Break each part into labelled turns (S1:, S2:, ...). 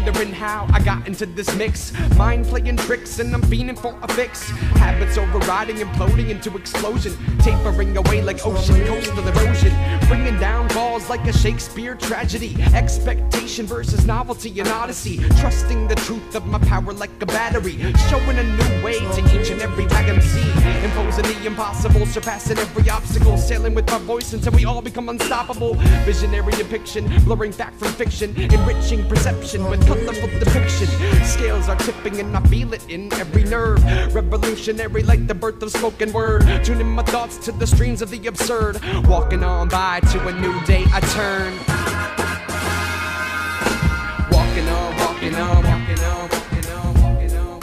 S1: wondering how I got into this mix. Mind playing tricks and I'm fiending for a fix. Habits overriding, imploding into explosion. Tapering away like ocean coastal erosion. Bringing down walls like a Shakespeare tragedy. Expectation versus novelty and odyssey. Trusting the truth of my power like a battery. Showing a new way to each and every bag MC. Imposing the impossible, surpassing every obstacle. Sailing with my voice until we all become unstoppable. Visionary depiction, blurring fact from fiction. Enriching perception with colorful depiction. Scales are tipping and I feel it in every nerve. Revolutionary like the birth of spoken word. Tuning my thoughts to the streams of the absurd. Walking on by to a new day I turn. Walking on, walking on, walking on, walking on, walking on.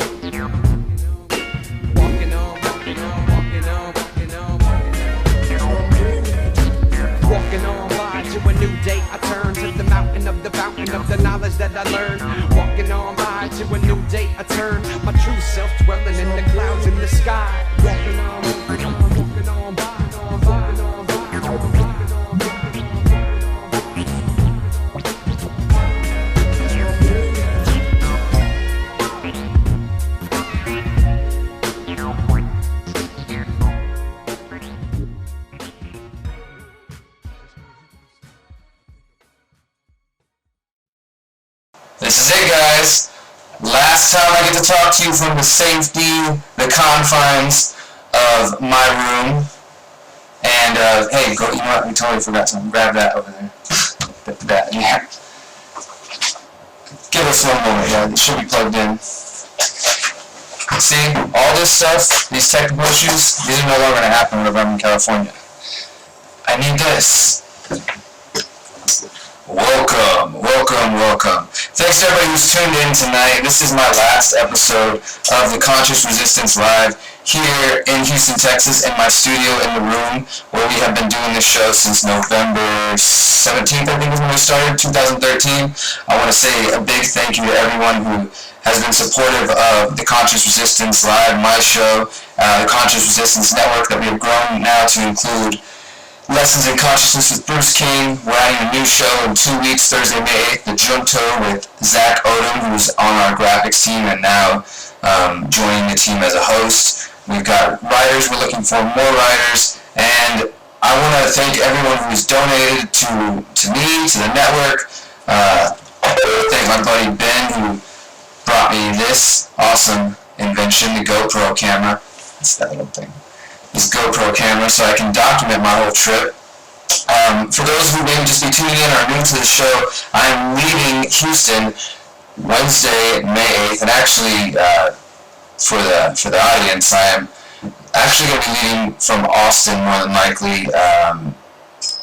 S1: Walking on, walking on, walking on, walking on, walking on. Walking on by to a new day I turn. To the mountain of the fountain of the knowledge that I learned. Walking on by to a new day I turn. My true self dwelling in the clouds in the sky. Walking on, walking on, walking on by, on by, on by, on by.
S2: This is it, guys. Last time I get to talk to you from the safety, the confines of my room. And, hey, go, you know what? We totally forgot something. Grab that over there. That, yeah. Give us one moment, yeah. It should be plugged in. See, all this stuff, these technical issues, these are no longer going to happen whenever I'm in California. I need this. Welcome, welcome, welcome. Thanks to everybody who's tuned in tonight. This is my last episode of the Conscious Resistance Live here in Houston, Texas, in my studio in the room where we have been doing this show since November 17th, I think is when we started, 2013. I want to say a big thank you to everyone who has been supportive of the Conscious Resistance Live, my show, the Conscious Resistance Network that we have grown now to include Lessons in Consciousness with Bruce King. We're adding a new show in 2 weeks, Thursday, May 8th, The Junto with Zach Odom, who's on our graphics team and now joining the team as a host. We've got writers, we're looking for more writers, and I want to thank everyone who's donated to me, to the network. I thank my buddy Ben who brought me this awesome invention, the GoPro camera. It's that little thing. This GoPro camera so I can document my whole trip. For those who maybe just be tuning in or new to the show, I'm leaving Houston Wednesday, May 8th, and actually for the audience, I am actually going to be leaving from Austin more than likely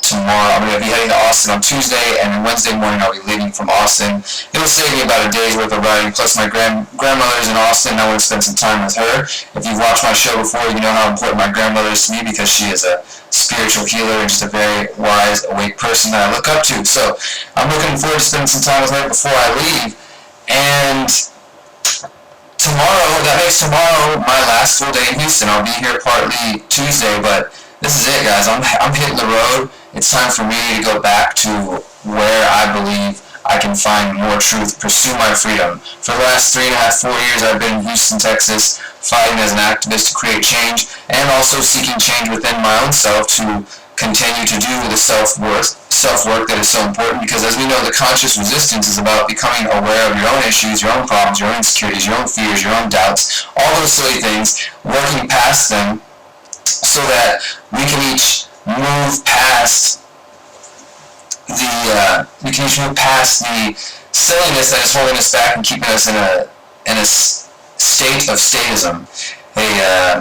S2: tomorrow. I'm going to be heading to Austin on Tuesday, and then Wednesday morning I'll be leaving from Austin. It'll save me about a day's worth of riding, plus my grandmother's in Austin. I want to spend some time with her. If you've watched my show before, you know how important my grandmother is to me because she is a spiritual healer and just a very wise, awake person that I look up to. So I'm looking forward to spending some time with her before I leave. And tomorrow, that makes tomorrow my last full day in Houston. I'll be here partly Tuesday, but this is it, guys. I'm hitting the road. It's time for me to go back to where I believe I can find more truth, pursue my freedom. For the last 3.5, 4 years, I've been in Houston, Texas, fighting as an activist to create change, and also seeking change within my own self to continue to do the self-work that is so important, because as we know, the conscious resistance is about becoming aware of your own issues, your own problems, your own insecurities, your own fears, your own doubts, all those silly things, working past them so that we can each move past the silliness that is holding us back and keeping us in a state of statism. Hey,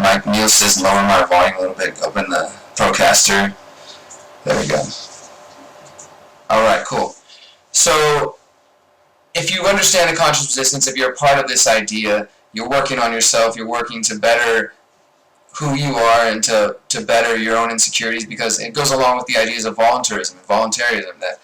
S2: Mike Neal says lower my volume a little bit, open the Procaster. There we go. Alright, cool. So, if you understand the conscious resistance, if you're a part of this idea, you're working on yourself, you're working to better who you are and to better your own insecurities, because it goes along with the ideas of voluntarism, that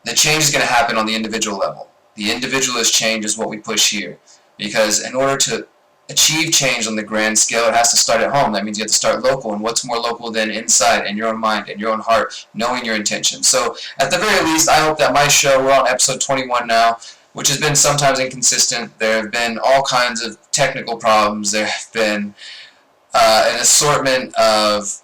S2: the change is going to happen on the individual level. The individualist change is what we push here, because in order to achieve change on the grand scale, it has to start at home. That means you have to start local, and what's more local than inside, in your own mind, in your own heart, knowing your intention. So, at the very least, I hope that my show, we're on episode 21 now, which has been sometimes inconsistent. There have been all kinds of technical problems. There have been an assortment of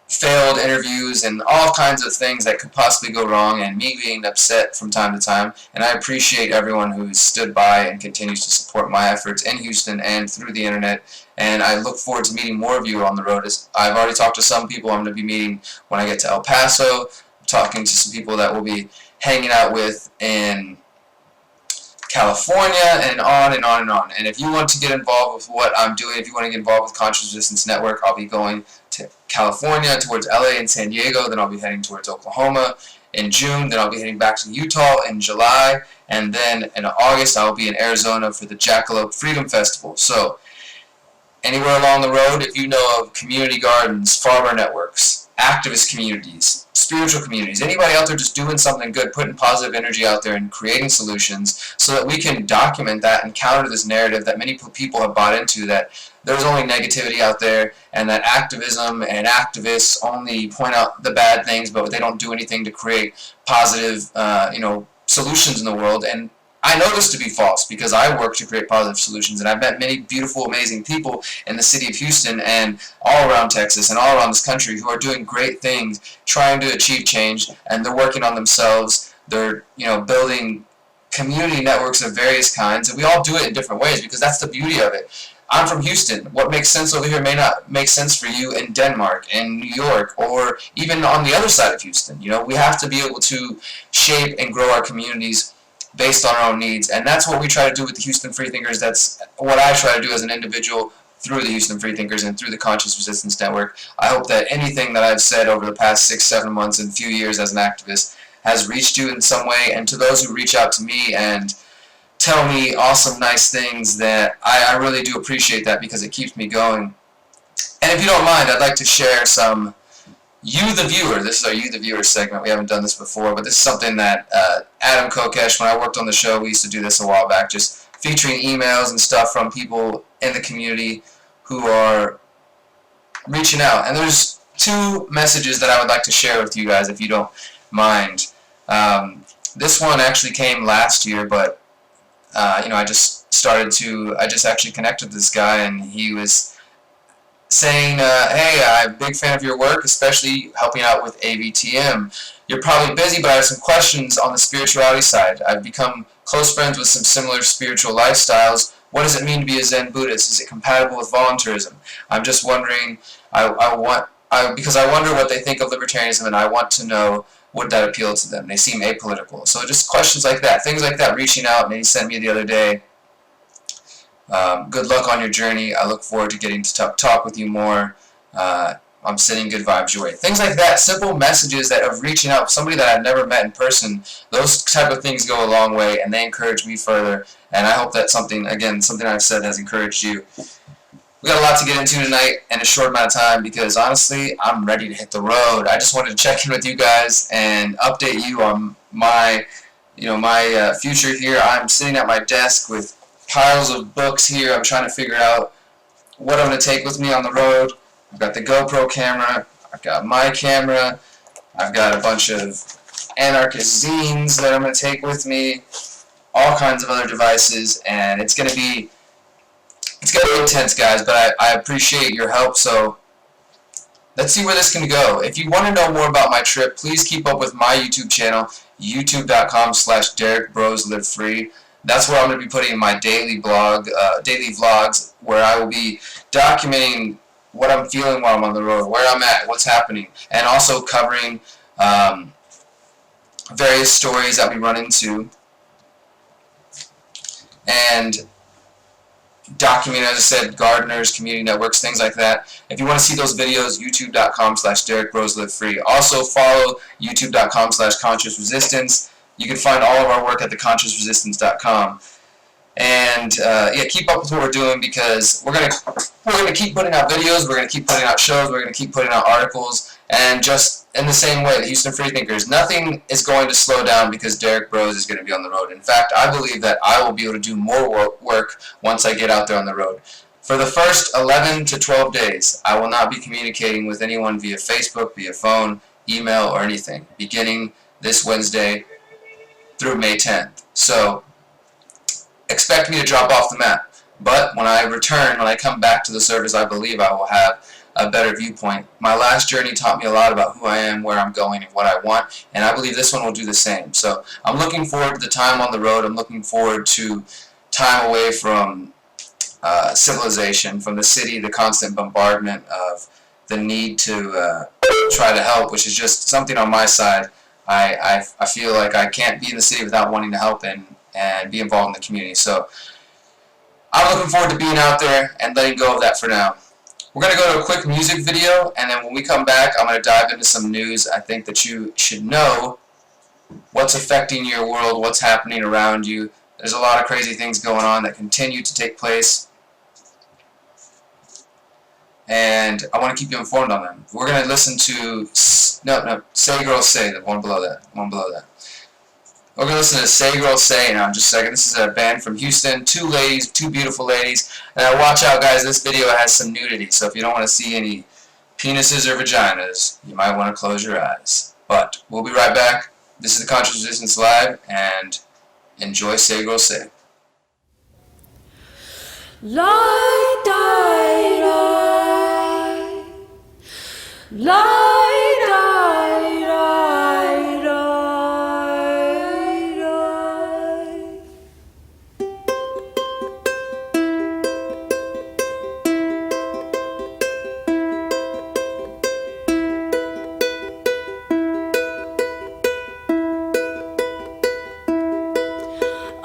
S2: failed interviews and all kinds of things that could possibly go wrong, and me being upset from time to time. And I appreciate everyone who's stood by and continues to support my efforts in Houston and through the internet. And I look forward to meeting more of you on the road. I've already talked to some people I'm going to be meeting when I get to El Paso, talking to some people that we'll be hanging out with in California, and on and on and on. And if you want to get involved with what I'm doing, if you want to get involved with Conscious Resistance Network, I'll be going to California, towards LA and San Diego, then I'll be heading towards Oklahoma in June, then I'll be heading back to Utah in July, and then in August I'll be in Arizona for the Jackalope Freedom Festival. So anywhere along the road, if you know of community gardens, farmer networks, activist communities, spiritual communities, anybody out there just doing something good, putting positive energy out there and creating solutions so that we can document that and counter this narrative that many people have bought into, that there's only negativity out there and that activism and activists only point out the bad things, but they don't do anything to create positive solutions in the world. And I know this to be false because I work to create positive solutions, and I've met many beautiful, amazing people in the city of Houston and all around Texas and all around this country who are doing great things, trying to achieve change, and they're working on themselves. They're building community networks of various kinds, and we all do it in different ways because that's the beauty of it. I'm from Houston. What makes sense over here may not make sense for you in Denmark, in New York, or even on the other side of Houston. We have to be able to shape and grow our communities based on our own needs, and that's what we try to do with the Houston Freethinkers. That's what I try to do as an individual through the Houston Freethinkers and through the Conscious Resistance Network. I hope that anything that I've said over the past 6-7 months and few years as an activist has reached you in some way, and to those who reach out to me and tell me awesome, nice things, that I really do appreciate that because it keeps me going. And if you don't mind, I'd like to share some You the Viewer. This is our You the Viewer segment. We haven't done this before, but this is something that Adam Kokesh, when I worked on the show, we used to do this a while back, just featuring emails and stuff from people in the community who are reaching out. And there's 2 messages that I would like to share with you guys, if you don't mind. This one actually came last year, but I just actually connected with this guy, and he was saying, hey, I'm a big fan of your work, especially helping out with AVTM. You're probably busy, but I have some questions on the spirituality side. I've become close friends with some similar spiritual lifestyles. What does it mean to be a Zen Buddhist? Is it compatible with voluntarism? I'm just wondering, because I wonder what they think of libertarianism, and I want to know, would that appeal to them? They seem apolitical. So just questions like that, things like that, reaching out. And he sent me the other day, good luck on your journey. I look forward to getting to talk with you more. I'm sending good vibes your way. Things like that, simple messages that of reaching out, somebody that I've never met in person, those type of things go a long way, and they encourage me further. And I hope that something I've said has encouraged you. We got a lot to get into tonight in a short amount of time because, honestly, I'm ready to hit the road. I just wanted to check in with you guys and update you on my future here. I'm sitting at my desk with piles of books here. I'm trying to figure out what I'm going to take with me on the road. I've got the GoPro camera. I've got my camera. I've got a bunch of anarchist zines that I'm going to take with me. All kinds of other devices, and it's going to be intense, guys, but I appreciate your help, so let's see where this can go. If you want to know more about my trip, please keep up with my YouTube channel, youtube.com/DerrickBrosLiveFree. That's where I'm going to be putting my daily vlogs, where I will be documenting what I'm feeling while I'm on the road, where I'm at, what's happening, and also covering various stories that we run into, and documenting, as I said, gardeners, community networks, things like that. If you want to see those videos, youtube.com/DerrickBrosLiveFree. Also follow youtube.com/ConsciousResistance. You can find all of our work at theconsciousresistance.com. And keep up with what we're doing, because we're gonna keep putting out videos, we're gonna keep putting out shows, we're gonna keep putting out articles, and just in the same way, the Houston Freethinkers, nothing is going to slow down because Derrick Bros is going to be on the road. In fact, I believe that I will be able to do more work once I get out there on the road. For the first 11 to 12 days, I will not be communicating with anyone via Facebook, via phone, email, or anything. Beginning this Wednesday, through May 10th. So expect me to drop off the map. But when I return, when I come back to the service, I believe I will have a better viewpoint. My last journey taught me a lot about who I am, where I'm going, and what I want, and I believe this one will do the same. So I'm looking forward to the time on the road. I'm looking forward to time away from civilization, from the city, the constant bombardment of the need to try to help, which is just something on my side. I feel like I can't be in the city without wanting to help and be involved in the community. So I'm looking forward to being out there and letting go of that for now. We're going to go to a quick music video, and then when we come back, I'm going to dive into some news I think that you should know, what's affecting your world, what's happening around you. There's a lot of crazy things going on that continue to take place, and I want to keep you informed on them. We're going to listen to, Say Girl Say, the one below that. We're going to listen to Say Girl Say now in just a second. This is a band from Houston, two beautiful ladies. And watch out, guys, this video has some nudity, so if you don't want to see any penises or vaginas, you might want to close your eyes. But we'll be right back. This is the Conscious Resistance Live, and enjoy Say Girl Say.
S3: Light, die, die. Light, die, die, die, die.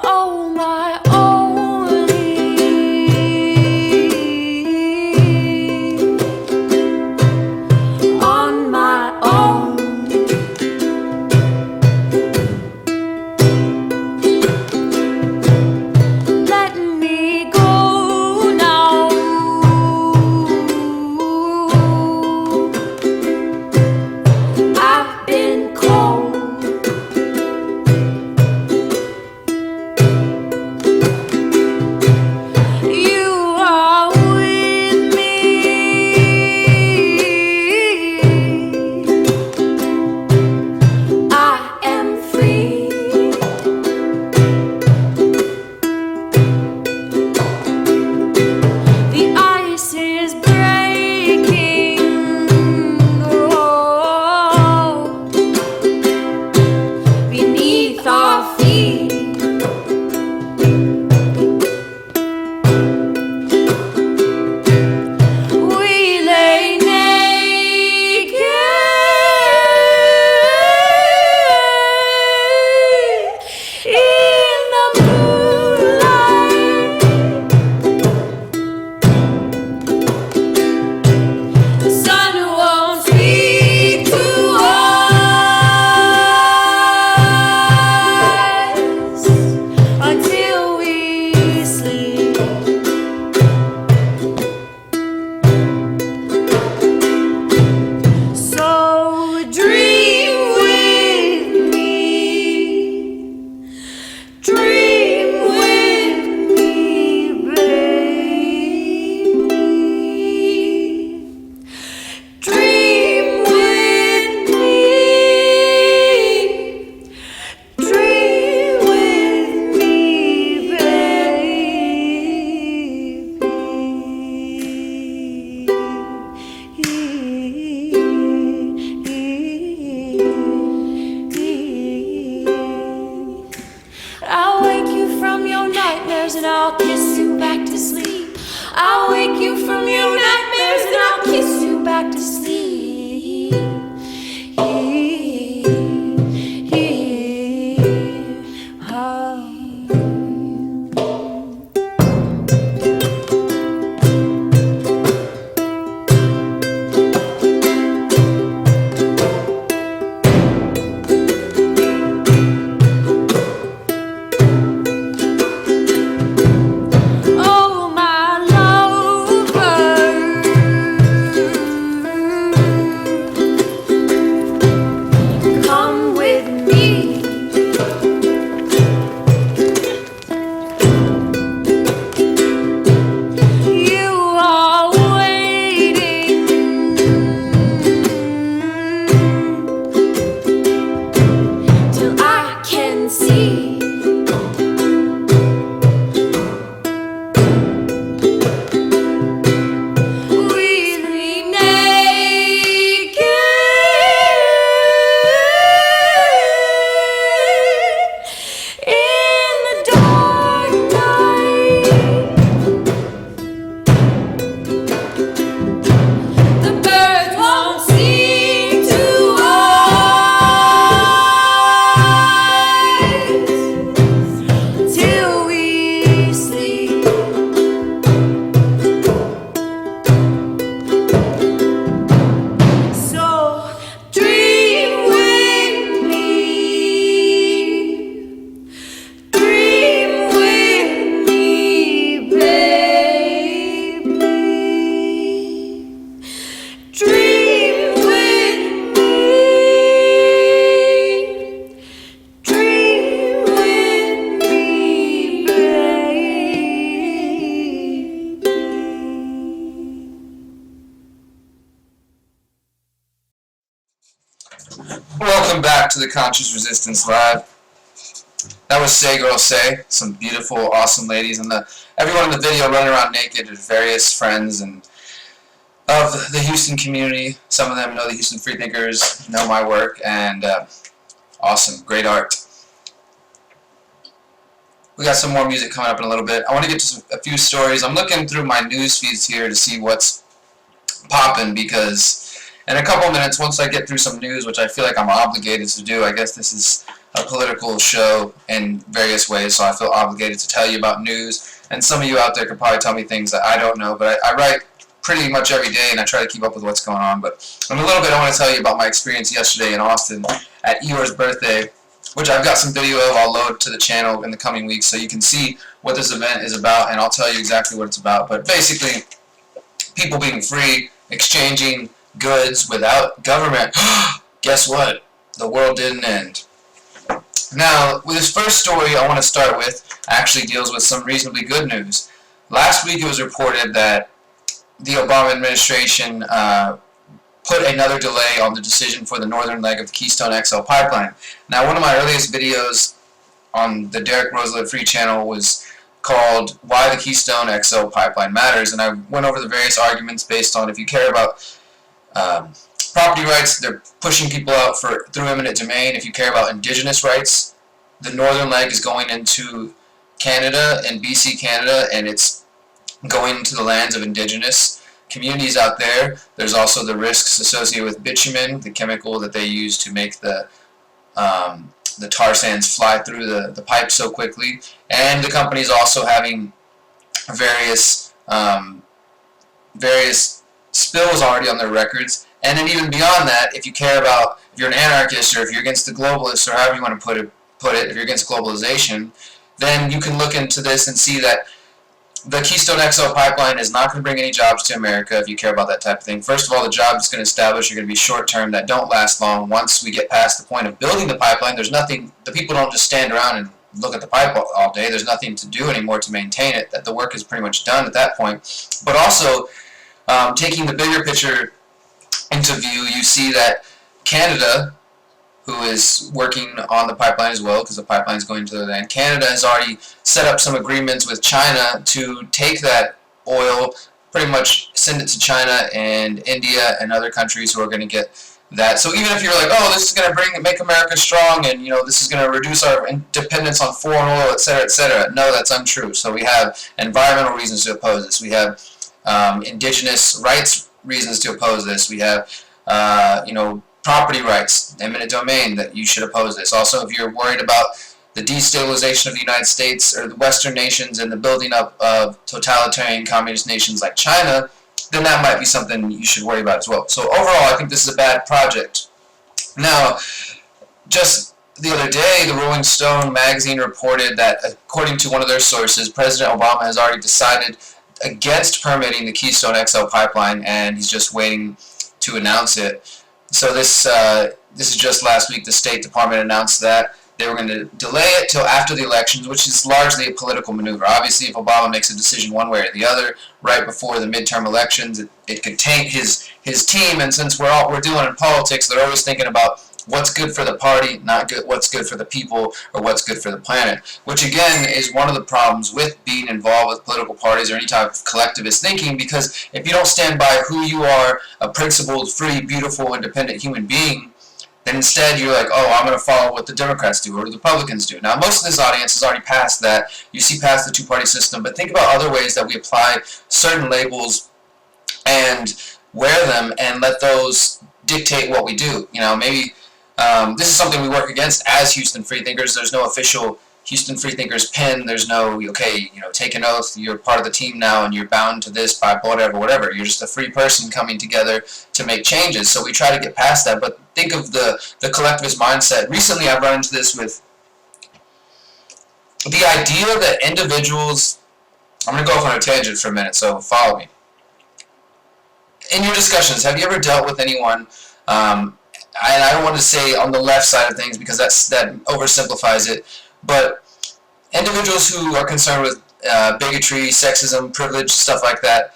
S3: Oh, my on my own. Let me go now. I've been cold. You are with me. I am free. The ice is breaking. Oh, beneath our feet. We lay naked in the moonlight. The sun won't speak to us until we sleep. So dream with me, baby. Dream with me, baby. I'll wake you from your nightmares and I'll kiss you back to sleep. I'll wake you from your nightmares and I'll kiss you back to sleep. Oh, my love.
S2: Welcome back to the Conscious Resistance Live. That was Say Girl Say, some beautiful, awesome ladies, and everyone in the video running around naked are various friends and of the Houston community. Some of them know the Houston Freethinkers, know my work, and awesome, great art. We got some more music coming up in a little bit. I want to get to a few stories. I'm looking through my news feeds here to see what's popping, because in a couple minutes, once I get through some news, which I feel like I'm obligated to do, I guess this is a political show in various ways, so I feel obligated to tell you about news. And some of you out there could probably tell me things that I don't know, but I write pretty much every day, and I try to keep up with what's going on. But in a little bit, I want to tell you about my experience yesterday in Austin at Eeyore's birthday, which I've got some video of. I'll load to the channel in the coming weeks so you can see what this event is about, and I'll tell you exactly what it's about. But basically, people being free, exchanging goods without government. Guess what? The world didn't end. Now, with this first story I want to start with actually deals with some reasonably good news. Last week it was reported that the Obama administration put another delay on the decision for the northern leg of the Keystone XL pipeline. Now, one of my earliest videos on the Derrick Free channel was called Why the Keystone XL Pipeline Matters, and I went over the various arguments based on if you care about property rights, they're pushing people out through eminent domain. If you care about indigenous rights, the northern leg is going into Canada and BC Canada, and it's going to the lands of indigenous communities out there. There's also the risks associated with bitumen, the chemical that they use to make the tar sands fly through the pipe so quickly, and the company's also having various spills already on their records. And then even beyond that, if you care about, if you're an anarchist or if you're against the globalists or however you want to put it, if you're against globalization, then you can look into this and see that the Keystone XL pipeline is not going to bring any jobs to America if you care about that type of thing. First of all, the jobs it's going to establish are going to be short-term, that don't last long. Once we get past the point of building the pipeline, there's nothing, the people don't just stand around and look at the pipe all day. There's nothing to do anymore to maintain it. That the work is pretty much done at that point. But also, taking the bigger picture into view, you see that Canada, who is working on the pipeline as well, because the pipeline is going to the land, Canada has already set up some agreements with China to take that oil, pretty much send it to China and India and other countries who are going to get that. So even if you're like, oh, this is going to make America strong, and this is going to reduce our dependence on foreign oil, etc., etc., no, that's untrue. So we have environmental reasons to oppose this. We have indigenous rights reasons to oppose this. We have, property rights, eminent domain, that you should oppose this. Also, if you're worried about the destabilization of the United States or the Western nations and the building up of totalitarian communist nations like China, then that might be something you should worry about as well. So overall, I think this is a bad project. Now, just the other day, the Rolling Stone magazine reported that, according to one of their sources, President Obama has already decided against permitting the Keystone XL pipeline, and he's just waiting to announce it. So this is just last week. The State Department announced that they were going to delay it till after the elections, which is largely a political maneuver. Obviously, if Obama makes a decision one way or the other right before the midterm elections, it could taint his team. And since we're dealing in politics, they're always thinking about what's good for the party, not what's good for the people, or what's good for the planet. Which again is one of the problems with being involved with political parties or any type of collectivist thinking, because if you don't stand by who you are, a principled, free, beautiful, independent human being, then instead you're like, oh, I'm going to follow what the Democrats do or the Republicans do. Now, most of this audience has already passed that. You see past the two-party system, but think about other ways that we apply certain labels and wear them and let those dictate what we do. Maybe this is something we work against as Houston Freethinkers. There's no official Houston Freethinkers pin. There's no, take an oath, you're part of the team now and you're bound to this by whatever. You're just a free person coming together to make changes. So we try to get past that, but think of the collectivist mindset. Recently I've run into this with the idea that individuals, I'm going to go off on a tangent for a minute, so follow me. In your discussions, have you ever dealt with anyone, and I don't want to say on the left side of things because that oversimplifies it, but individuals who are concerned with bigotry, sexism, privilege, stuff like that,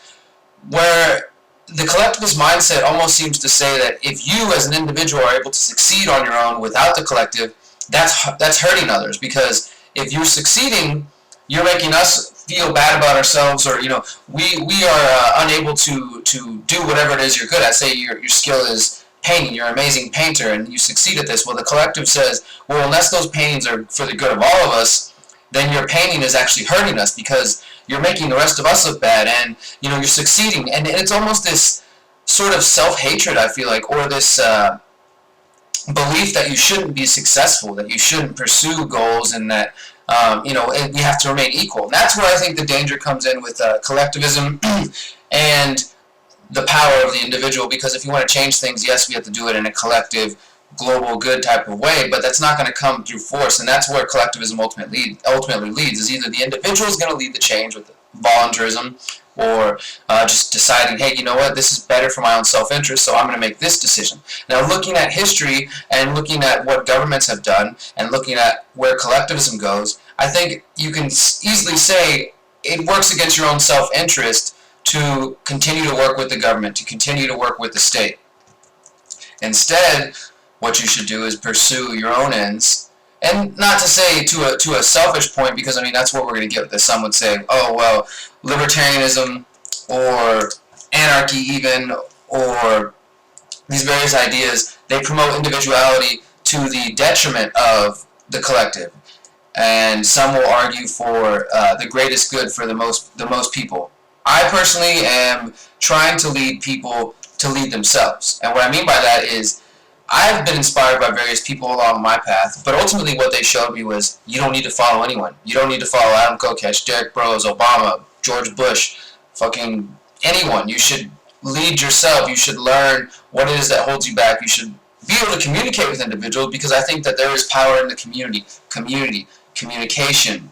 S2: where the collectivist mindset almost seems to say that if you as an individual are able to succeed on your own without the collective, that's hurting others, because if you're succeeding, you're making us feel bad about ourselves, or we are unable to do whatever it is you're good at. Say your skill is painting, you're an amazing painter and you succeed at this. Well, the collective says, well, unless those paintings are for the good of all of us, then your painting is actually hurting us, because you're making the rest of us look bad, and you're succeeding, and it's almost this sort of self-hatred, I feel like, or this belief that you shouldn't be successful, that you shouldn't pursue goals, and that and we have to remain equal. And that's where I think the danger comes in with collectivism and the power of the individual, because if you want to change things, yes, we have to do it in a collective, global good type of way, but that's not going to come through force, and that's where collectivism ultimately leads, is either the individual is going to lead the change with voluntarism, or just deciding, hey, you know what, this is better for my own self-interest, so I'm going to make this decision. Now, looking at history and looking at what governments have done and looking at where collectivism goes, I think you can easily say it works against your own self-interest to continue to work with the government, to continue to work with the state. Instead, what you should do is pursue your own ends, and not to say to a selfish point, because I mean that's what we're going to get with this. Some would say, oh well, libertarianism or anarchy even, or these various ideas, they promote individuality to the detriment of the collective, and some will argue for the greatest good for the most people. I personally am trying to lead people to lead themselves, and what I mean by that is I've been inspired by various people along my path, but ultimately what they showed me was you don't need to follow anyone. You don't need to follow Adam Kokesh, Derrick Bros, Obama, George Bush, fucking anyone. You should lead yourself. You should learn what it is that holds you back. You should be able to communicate with individuals, because I think that there is power in the community, communication,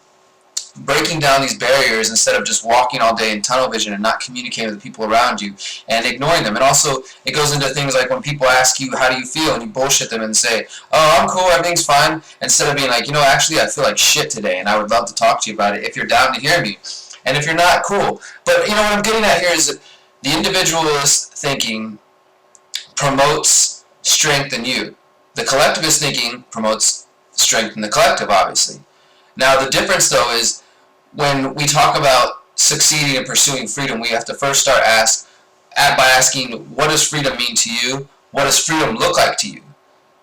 S2: breaking down these barriers instead of just walking all day in tunnel vision and not communicating with the people around you and ignoring them. And also, it goes into things like when people ask you, how do you feel? And you bullshit them and say, oh, I'm cool, everything's fine. Instead of being like, actually, I feel like shit today, and I would love to talk to you about it if you're down to hear me. And if you're not, cool. But, what I'm getting at here is that the individualist thinking promotes strength in you. The collectivist thinking promotes strength in the collective, obviously. Now, the difference, though, is when we talk about succeeding and pursuing freedom, we have to first start by asking, what does freedom mean to you? What does freedom look like to you?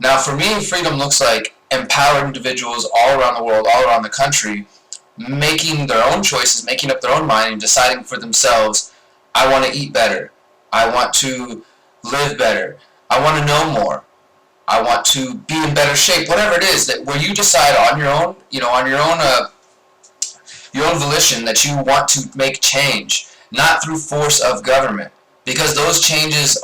S2: Now, for me, freedom looks like empowered individuals all around the world, all around the country, making their own choices, making up their own mind, and deciding for themselves, I want to eat better. I want to live better. I want to know more. I want to be in better shape, whatever it is, that where you decide on your own, on your own volition that you want to make change, not through force of government, because those changes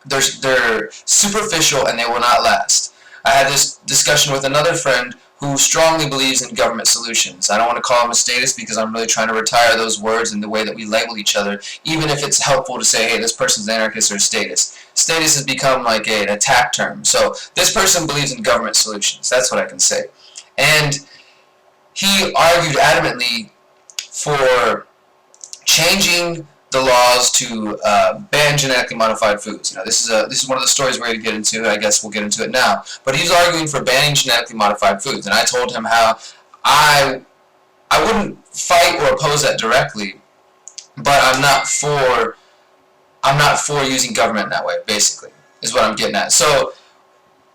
S2: they're superficial and they will not last. I had this discussion with another friend who strongly believes in government solutions. I don't want to call him a statist, because I'm really trying to retire those words in the way that we label each other, even if it's helpful to say, hey, this person's an anarchist or a statist. Statist has become like an attack term. So this person believes in government solutions. That's what I can say. And he argued adamantly for changing the laws to ban genetically modified foods. This is one of the stories we're going to get into. I guess we'll get into it now. But he was arguing for banning genetically modified foods, and I told him how I wouldn't fight or oppose that directly, but I'm not for using government in that way. Basically, is what I'm getting at. So,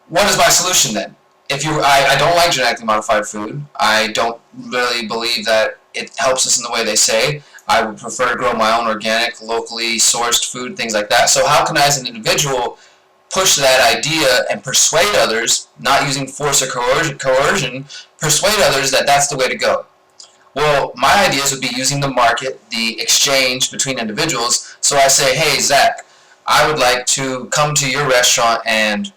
S2: what is my solution then? I don't like genetically modified food. I don't really believe that it helps us in the way they say. I would prefer to grow my own organic, locally sourced food, things like that. So how can I, as an individual, push that idea and persuade others, not using force or coercion, persuade others that that's the way to go? Well, my ideas would be using the market, the exchange between individuals. So I say, hey, Zach, I would like to come to your restaurant and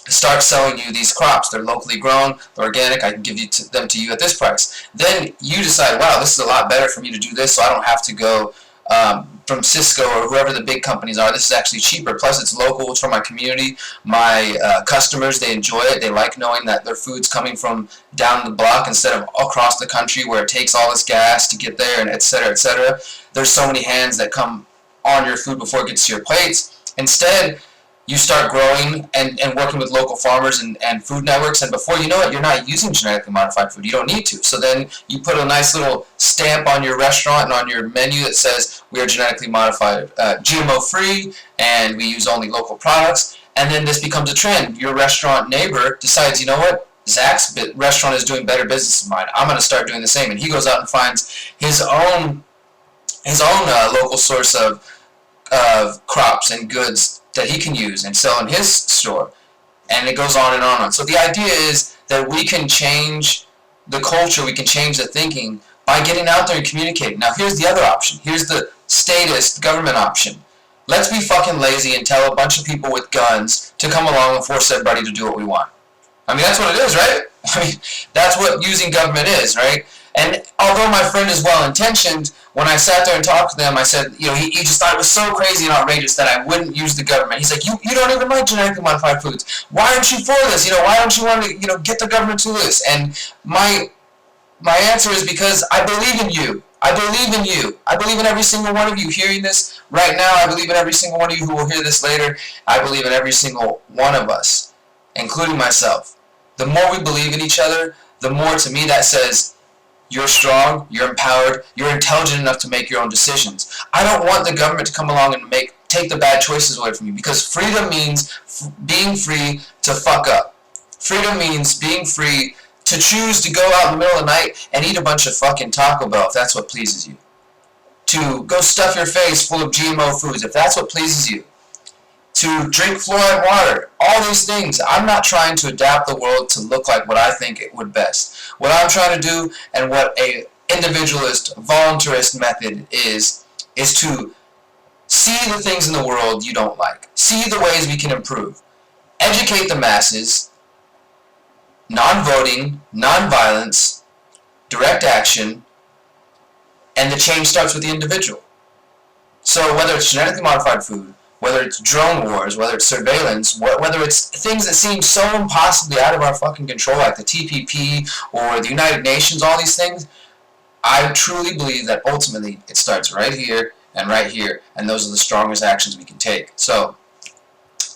S2: start selling you these crops. They're locally grown, they're organic, I can give them to you at this price. Then you decide, wow, this is a lot better for me to do this, so I don't have to go from Cisco or whoever the big companies are. This is actually cheaper, plus it's local, it's from my community. My customers, they enjoy it, they like knowing that their food's coming from down the block instead of across the country where it takes all this gas to get there, and et cetera, et cetera. There's so many hands that come on your food before it gets to your plates. Instead, you start growing and working with local farmers and food networks, and before you know it, you're not using genetically modified food. You don't need to. So then you put a nice little stamp on your restaurant and on your menu that says we are genetically modified, GMO-free, and we use only local products. And then this becomes a trend. Your restaurant neighbor decides, you know what? Zach's restaurant is doing better business than mine. I'm going to start doing the same. And he goes out and finds his own local source of crops and goods that he can use and sell in his store. And it goes on and on and on. So the idea is that we can change the culture, we can change the thinking by getting out there and communicating. Now here's the other option. Here's the statist government option. Let's be fucking lazy and tell a bunch of people with guns to come along and force everybody to do what we want. I mean, that's what it is, right? I mean, that's what using government is, right? And although my friend is well-intentioned, when I sat there and talked to them, I said, you know, he just thought it was so crazy and outrageous that I wouldn't use the government. He's like, you don't even like genetically modified foods. Why aren't you for this? You know, why don't you want to, you know, get the government to this? And my answer is because I believe in you. I believe in you. I believe in every single one of you hearing this right now. I believe in every single one of you who will hear this later. I believe in every single one of us, including myself. The more we believe in each other, the more to me that says you're strong, you're empowered, you're intelligent enough to make your own decisions. I don't want the government to come along and take the bad choices away from you, because freedom means being free to fuck up. Freedom means being free to choose to go out in the middle of the night and eat a bunch of fucking Taco Bell if that's what pleases you. To go stuff your face full of GMO foods if that's what pleases you. To drink fluoride water, all these things. I'm not trying to adapt the world to look like what I think it would best. What I'm trying to do, and what a individualist, voluntarist method is to see the things in the world you don't like. See the ways we can improve. Educate the masses. Non-voting, non-violence, direct action, and the change starts with the individual. So whether it's genetically modified food, whether it's drone wars, whether it's surveillance, whether it's things that seem so impossibly out of our fucking control, like the TPP or the United Nations, all these things, I truly believe that ultimately it starts right here, and those are the strongest actions we can take. So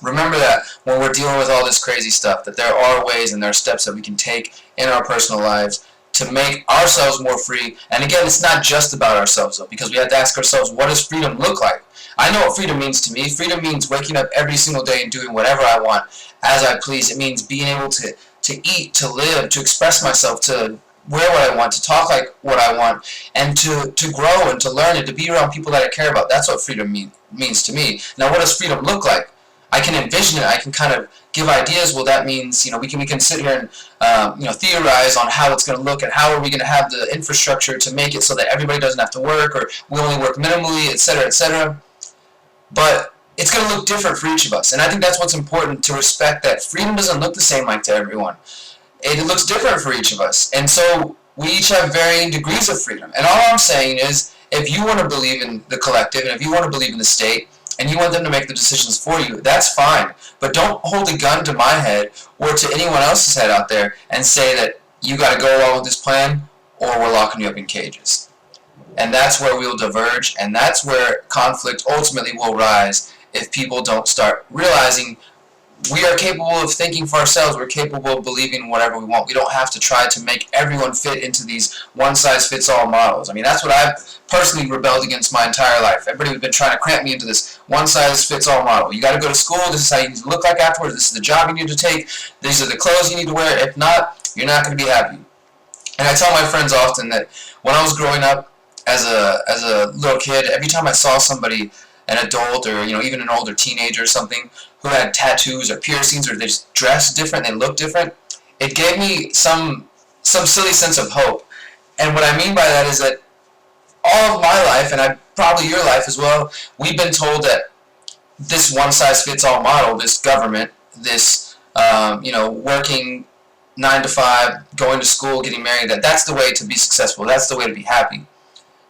S2: remember that when we're dealing with all this crazy stuff, that there are ways and there are steps that we can take in our personal lives to make ourselves more free. And again, it's not just about ourselves, though, because we have to ask ourselves, what does freedom look like? I know what freedom means to me. Freedom means waking up every single day and doing whatever I want as I please. It means being able to eat, to live, to express myself, to wear what I want, to talk like what I want, and to grow and to learn and to be around people that I care about. That's what freedom means to me. Now, what does freedom look like? I can envision it. I can kind of give ideas. Well, that means, you know, we can sit here and theorize on how it's going to look and how are we going to have the infrastructure to make it so that everybody doesn't have to work, or we only work minimally, etc., etc. But it's going to look different for each of us, and I think that's what's important, to respect that freedom doesn't look the same like to everyone. It looks different for each of us, and so we each have varying degrees of freedom. And all I'm saying is, if you want to believe in the collective, and if you want to believe in the state, and you want them to make the decisions for you, that's fine. But don't hold a gun to my head or to anyone else's head out there and say that you got to go along with this plan or we're locking you up in cages. And that's where we'll diverge, and that's where conflict ultimately will rise if people don't start realizing we are capable of thinking for ourselves. We're capable of believing whatever we want. We don't have to try to make everyone fit into these one-size-fits-all models. I mean, that's what I've personally rebelled against my entire life. Everybody has been trying to cramp me into this one-size-fits-all model. You got to go to school. This is how you need to look like afterwards. This is the job you need to take. These are the clothes you need to wear. If not, you're not going to be happy. And I tell my friends often that when I was growing up as a little kid, every time I saw somebody, an adult or even an older teenager or something, who had tattoos or piercings, or they just dressed different, they looked different, it gave me some silly sense of hope. And what I mean by that is that all of my life, and probably your life as well, we've been told that this one-size-fits-all model, this government, this working 9 to 5, going to school, getting married, that's the way to be successful, that's the way to be happy.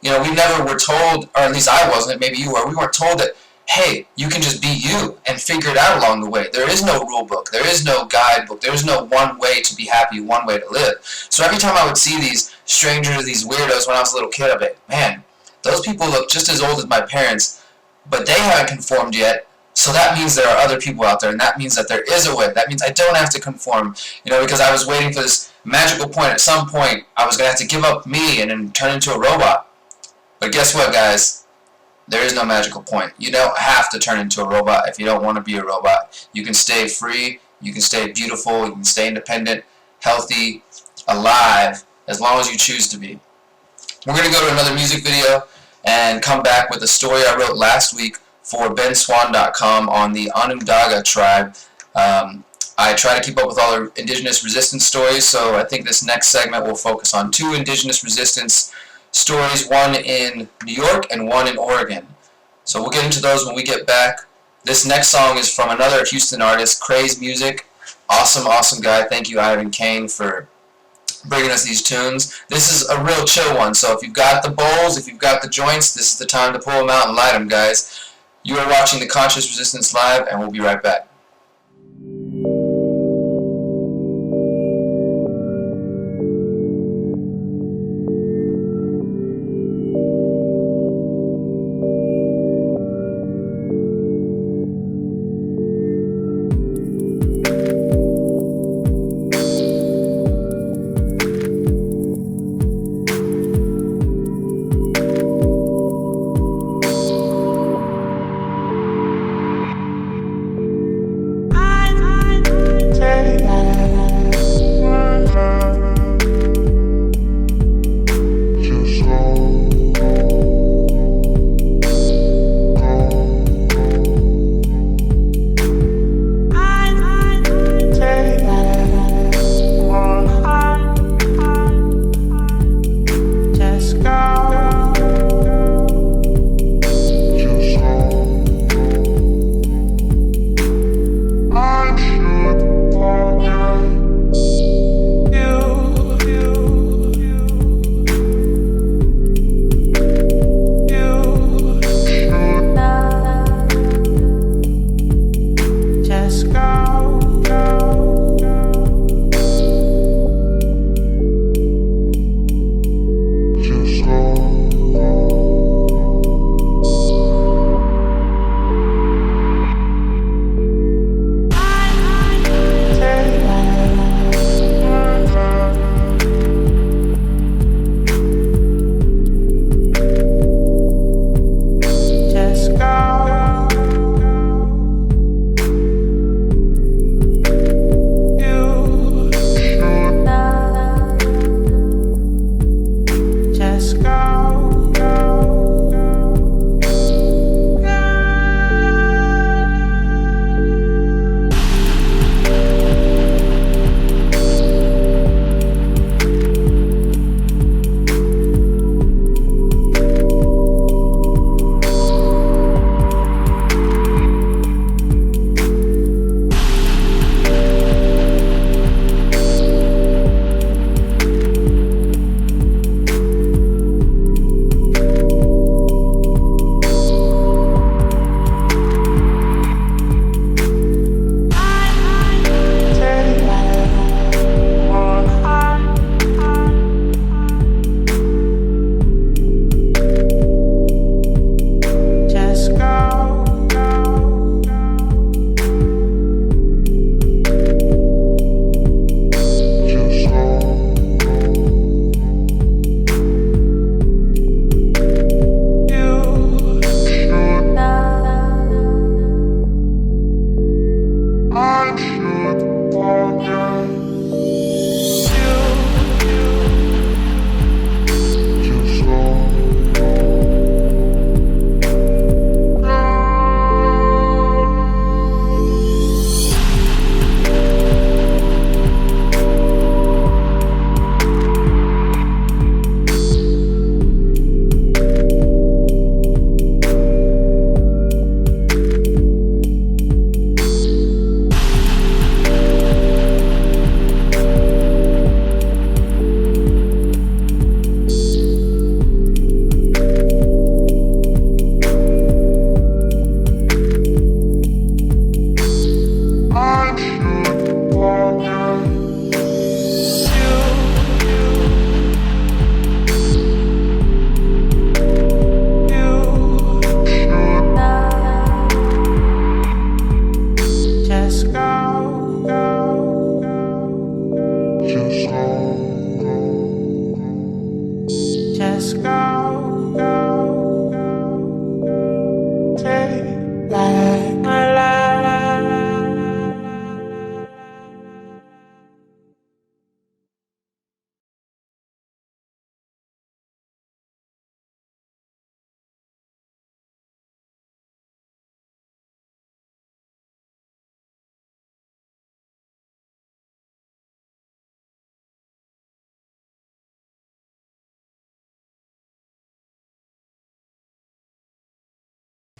S2: We never were told, or at least I wasn't, maybe you were, we weren't told that, hey, you can just be you and figure it out along the way. There is no rule book. There is no guidebook. There is no one way to be happy, one way to live. So every time I would see these strangers, these weirdos when I was a little kid, I'd be like, man, those people look just as old as my parents, but they haven't conformed yet. So that means there are other people out there, and that means that there is a way. That means I don't have to conform, because I was waiting for this magical point. At some point, I was going to have to give up me and then turn into a robot. But guess what, guys? There is no magical point. You don't have to turn into a robot if you don't want to be a robot. You can stay free, you can stay beautiful, you can stay independent, healthy, alive, as long as you choose to be. We're going to go to another music video and come back with a story I wrote last week for benswan.com on the Onondaga tribe. I try to keep up with all the indigenous resistance stories, so I think this next segment will focus on 2 indigenous resistance stories, one in New York and one in Oregon. So we'll get into those when we get back. This next song is from another Houston artist, Craze Music. Awesome guy. Thank you, Ivan Kane, for bringing us these tunes. This is a real chill one, so if you've got the bowls, if you've got the joints, this is the time to pull them out and light them, guys. You are watching The Conscious Resistance Live, and we'll be right back.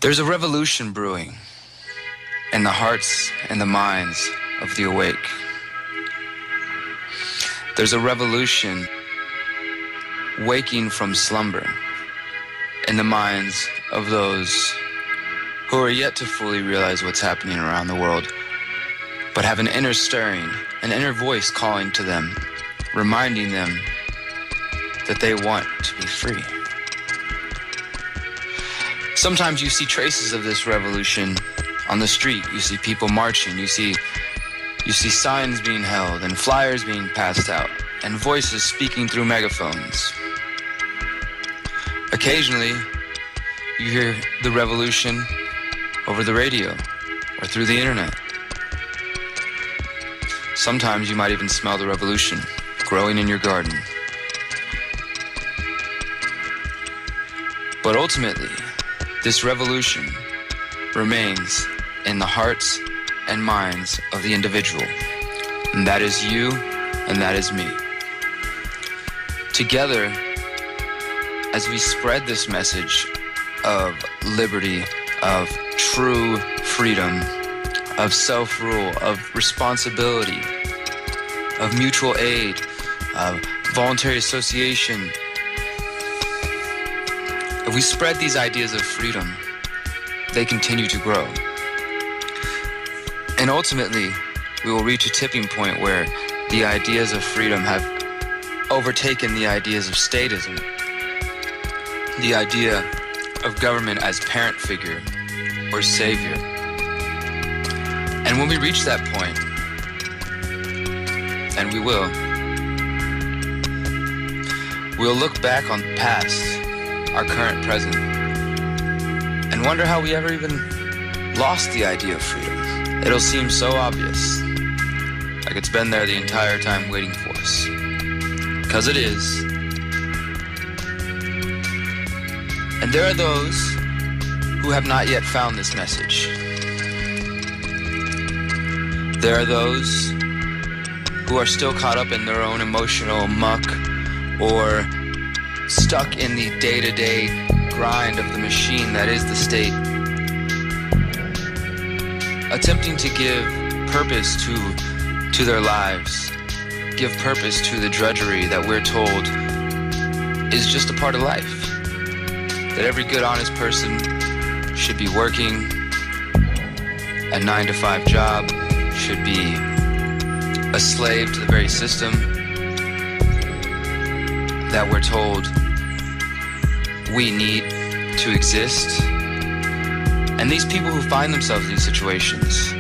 S4: There's a revolution brewing in the hearts and the minds of the awake. There's a revolution waking from slumber in the minds of those who are yet to fully realize what's happening around the world, but have an inner stirring, an inner voice calling to them, reminding them that they want to be free. Sometimes you see traces of this revolution on the street. You see people marching. You see signs being held and flyers being passed out and voices speaking through megaphones. Occasionally, you hear the revolution over the radio or through the internet. Sometimes you might even smell the revolution growing in your garden. But ultimately, this revolution remains in the hearts and minds of the individual. And that is you, and that is me. Together, as we spread this message of liberty, of true freedom, of self-rule, of responsibility, of mutual aid, of voluntary association, if we spread these ideas of freedom, they continue to grow. And ultimately, we will reach a tipping point where the ideas of freedom have overtaken the ideas of statism, the idea of government as parent figure or savior. And when we reach that point, and we will, we'll look back on the past, our current present, and wonder how we ever even lost the idea of freedom. It'll seem so obvious, like it's been there the entire time waiting for us. Because it is. And there are those who have not yet found this message. There are those who are still caught up in their own emotional muck or stuck in the day-to-day grind of the machine that is the state, attempting to give purpose to their lives, give purpose to the drudgery that we're told is just a part of life, that every good, honest person should be working a 9-to-5 job, should be a slave to the very system that we're told we need to exist. And these people who find themselves in these situations,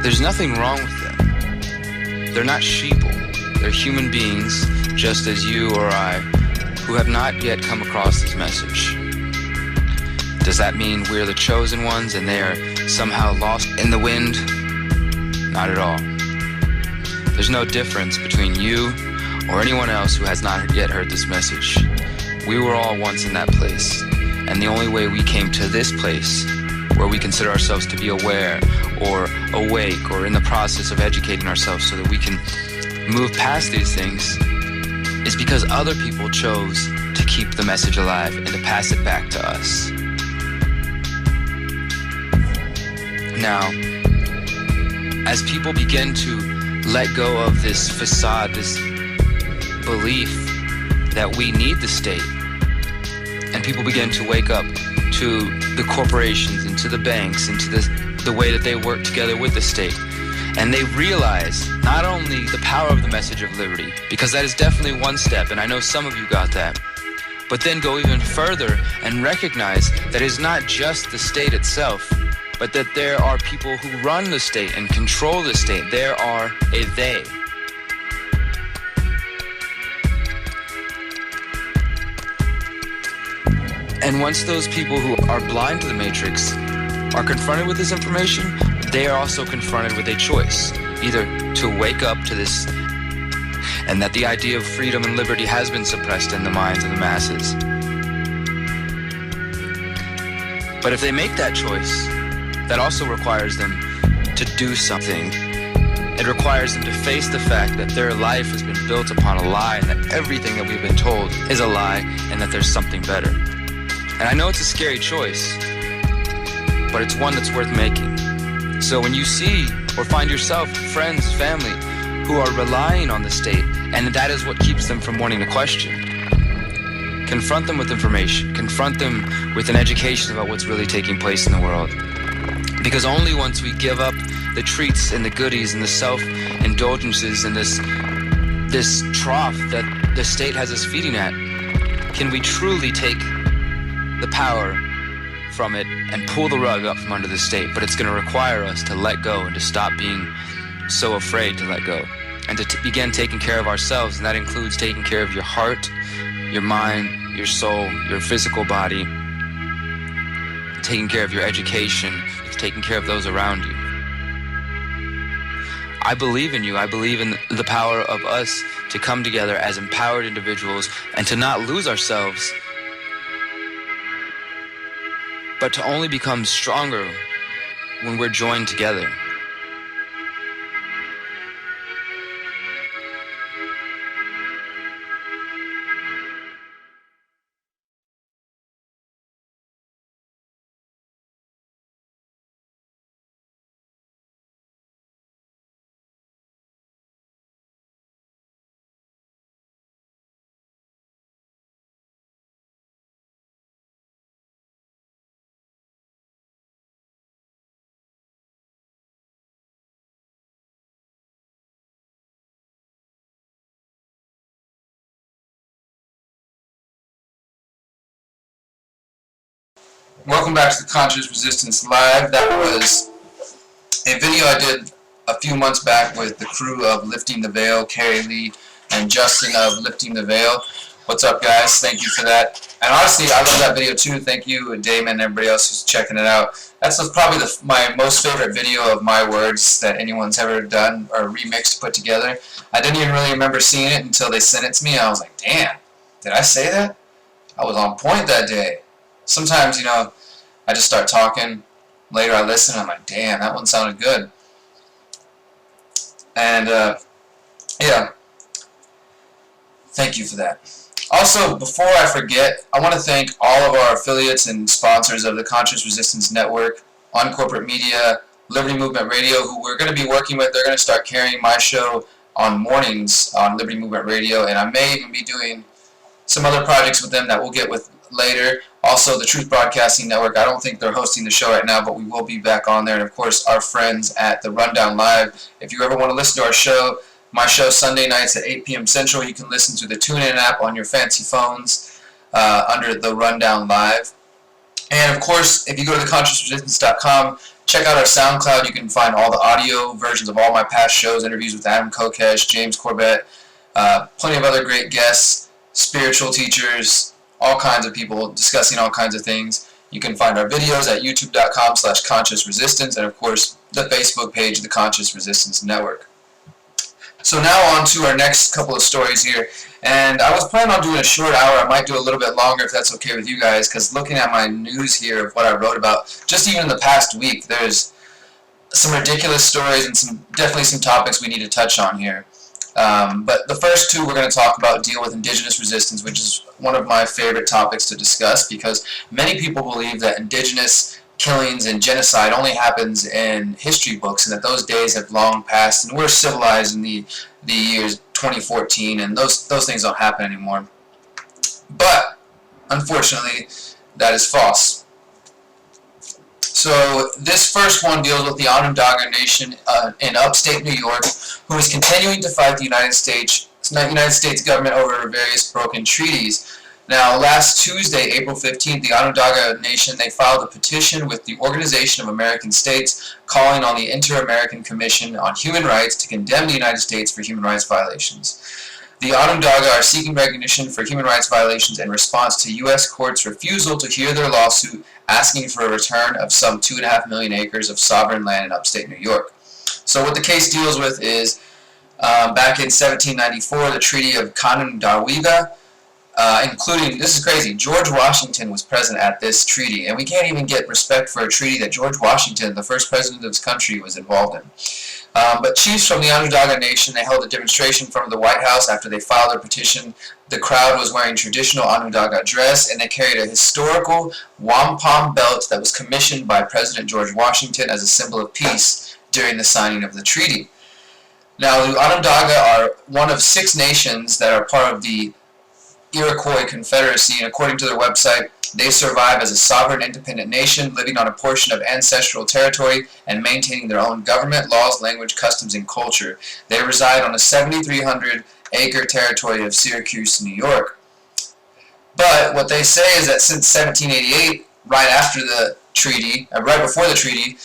S4: there's nothing wrong with them. They're not sheeple. They're human beings, just as you or I, who have not yet come across this message. Does that mean we're the chosen ones and they are somehow lost in the wind? Not at all. There's no difference between you or anyone else who has not yet heard this message. We were all once in that place, and the only way we came to this place, where we consider ourselves to be aware or awake or in the process of educating ourselves so that we can move past these things, is because other people chose to keep the message alive and to pass it back to us. Now, as people begin to let go of this facade, this belief that we need the state, and people begin to wake up to the corporations and to the banks and to the way that they work together with the state, and they realize not only the power of the message of liberty, because that is definitely one step, and I know some of you got that, but then go even further and recognize that it's not just the state itself, but that there are people who run the state and control the state. There are a they. And once those people who are blind to the matrix are confronted with this information, they are also confronted with a choice, either to wake up to this, and that the idea of freedom and liberty has been suppressed in the minds of the masses. But if they make that choice, that also requires them to do something. It requires them to face the fact that their life has been built upon a lie, and that everything that we've been told is a lie, and that there's something better. And I know it's a scary choice, but it's one that's worth making. So when you see or find yourself, friends, family, who are relying on the state, and that is what keeps them from wanting to question, confront them with information. Confront them with an education about what's really taking place in the world. Because only once we give up the treats and the goodies and the self-indulgences and this trough that the state has us feeding at, can we truly take the power from it and pull the rug up from under the state. But it's going to require us to let go and to stop being so afraid to let go, and to begin taking care of ourselves. And that includes taking care of your heart, your mind, your soul, your physical body, taking care of your education, taking care of those around you. I believe in you. I believe in the power of us to come together as empowered individuals and to not lose ourselves, but to only become stronger when we're joined together.
S2: Welcome back to the Conscious Resistance Live. That was a video I did a few months back with the crew of Lifting the Veil, Carrie Lee and Justin of Lifting the Veil. What's up, guys? Thank you for that. And honestly, I love that video too. Thank you, Damon, and everybody else who's checking it out. That's probably my most favorite video of my words that anyone's ever done or remixed, put together. I didn't even really remember seeing it until they sent it to me. I was like, damn, did I say that? I was on point that day. Sometimes, I just start talking. Later I listen, and I'm like, damn, that one sounded good. And, yeah. Thank you for that. Also, before I forget, I want to thank all of our affiliates and sponsors of the Conscious Resistance Network, On Corporate Media, Liberty Movement Radio, who we're going to be working with. They're going to start carrying my show on mornings on Liberty Movement Radio, and I may even be doing some other projects with them that we'll get with later. Also, the Truth Broadcasting Network. I don't think they're hosting the show right now, but we will be back on there. And, of course, our friends at the Rundown Live. If you ever want to listen to our show, my show Sunday nights at 8 p.m. Central, you can listen to the TuneIn app on your fancy phones under the Rundown Live. And, of course, if you go to theconsciousresistance.com, check out our SoundCloud. You can find all the audio versions of all my past shows, interviews with Adam Kokesh, James Corbett, plenty of other great guests, spiritual teachers, all kinds of people discussing all kinds of things. You can find our videos at youtube.com/consciousresistance, and, of course, the Facebook page, The Conscious Resistance Network. So now on to our next couple of stories here. And I was planning on doing a short hour. I might do a little bit longer if that's okay with you guys, because looking at my news here of what I wrote about, just even in the past week, there's some ridiculous stories and definitely some topics we need to touch on here. But the first two we're going to talk about deal with indigenous resistance, which is one of my favorite topics to discuss, because many people believe that indigenous killings and genocide only happens in history books, and that those days have long passed, and we're civilized in the years 2014, and those things don't happen anymore. But unfortunately, that is false. So this first one deals with the Onondaga Nation in upstate New York, who is continuing to fight the United States government over various broken treaties. Now, last Tuesday, April 15th, the Onondaga Nation, they filed a petition with the Organization of American States calling on the Inter-American Commission on Human Rights to condemn the United States for human rights violations. The Onondaga are seeking recognition for human rights violations in response to U.S. courts' refusal to hear their lawsuit asking for a return of some 2.5 million acres of sovereign land in upstate New York. So what the case deals with is, back in 1794, the Treaty of Canandaigua, including, this is crazy, George Washington was present at this treaty, and we can't even get respect for a treaty that George Washington, the first president of this country, was involved in. But chiefs from the Onondaga Nation, they held a demonstration in front of the White House after they filed their petition. The crowd was wearing traditional Onondaga dress, and they carried a historical wampum belt that was commissioned by President George Washington as a symbol of peace during the signing of the treaty. Now, the Onondaga are one of 6 nations that are part of the Iroquois Confederacy, and according to their website, they survive as a sovereign independent nation living on a portion of ancestral territory and maintaining their own government, laws, language, customs, and culture. They reside on a 7,300-acre territory of Syracuse, New York. But what they say is that since 1788, right after the treaty, right before the treaty,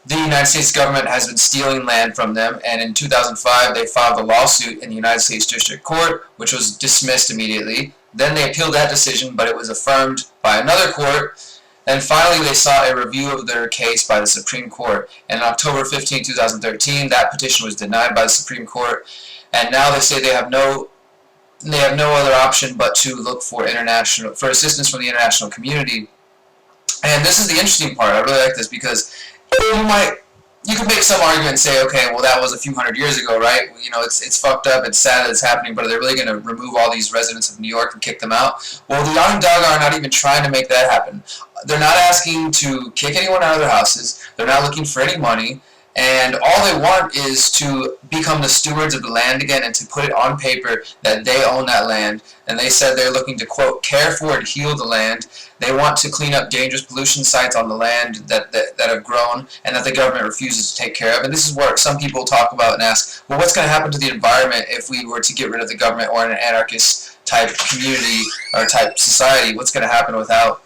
S2: the United States government has been stealing land from them, and in 2005 they filed a lawsuit in the United States District Court, which was dismissed immediately. Then they appealed that decision, but it was affirmed by another court, and finally they sought a review of their case by the Supreme Court. And on October 15, 2013, that petition was denied by the Supreme Court, and now they say they have no other option but to look for assistance from the international community. And this is the interesting part. I really like this because you could make some argument and say, okay, well, that was a few hundred years ago, right? You know, it's fucked up, it's sad that it's happening, but are they really going to remove all these residents of New York and kick them out? Well, the Onondaga are not even trying to make that happen. They're not asking to kick anyone out of their houses. They're not looking for any money. And all they want is to become the stewards of the land again and to put it on paper that they own that land. And they said they're looking to, quote, care for and heal the land. They want to clean up dangerous pollution sites on the land that have grown and that the government refuses to take care of. And this is where some people talk about and ask, well, what's going to happen to the environment if we were to get rid of the government or an anarchist type community or type society? What's going to happen without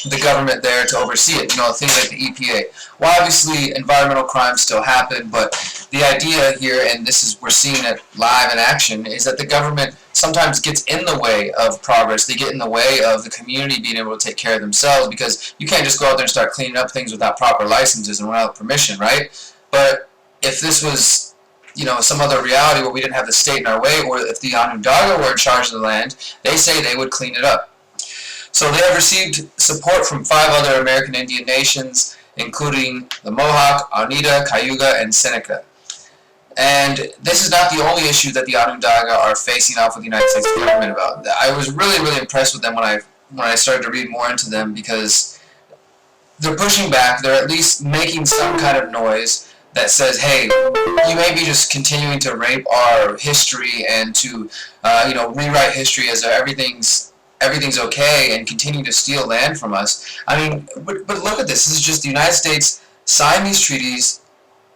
S2: the government there to oversee it? You know, things like the EPA. Well, obviously, environmental crimes still happen, but the idea here, and this is we're seeing it live in action, is that the government sometimes gets in the way of progress. They get in the way of the community being able to take care of themselves, because you can't just go out there and start cleaning up things without proper licenses and without permission, right? But if this was, you know, some other reality where we didn't have the state in our way, or if the Onondaga were in charge of the land, they say they would clean it up. So they have received support from 5 other American Indian nations, including the Mohawk, Oneida, Cayuga, and Seneca. And this is not the only issue that the Onondaga are facing off with the United States government about. I was really, really impressed with them when I started to read more into them, because they're pushing back. They're at least making some kind of noise that says, hey, you may be just continuing to rape our history and to rewrite history as everything's okay and continue to steal land from us. I mean, but look at this. This is just the United States signed these treaties,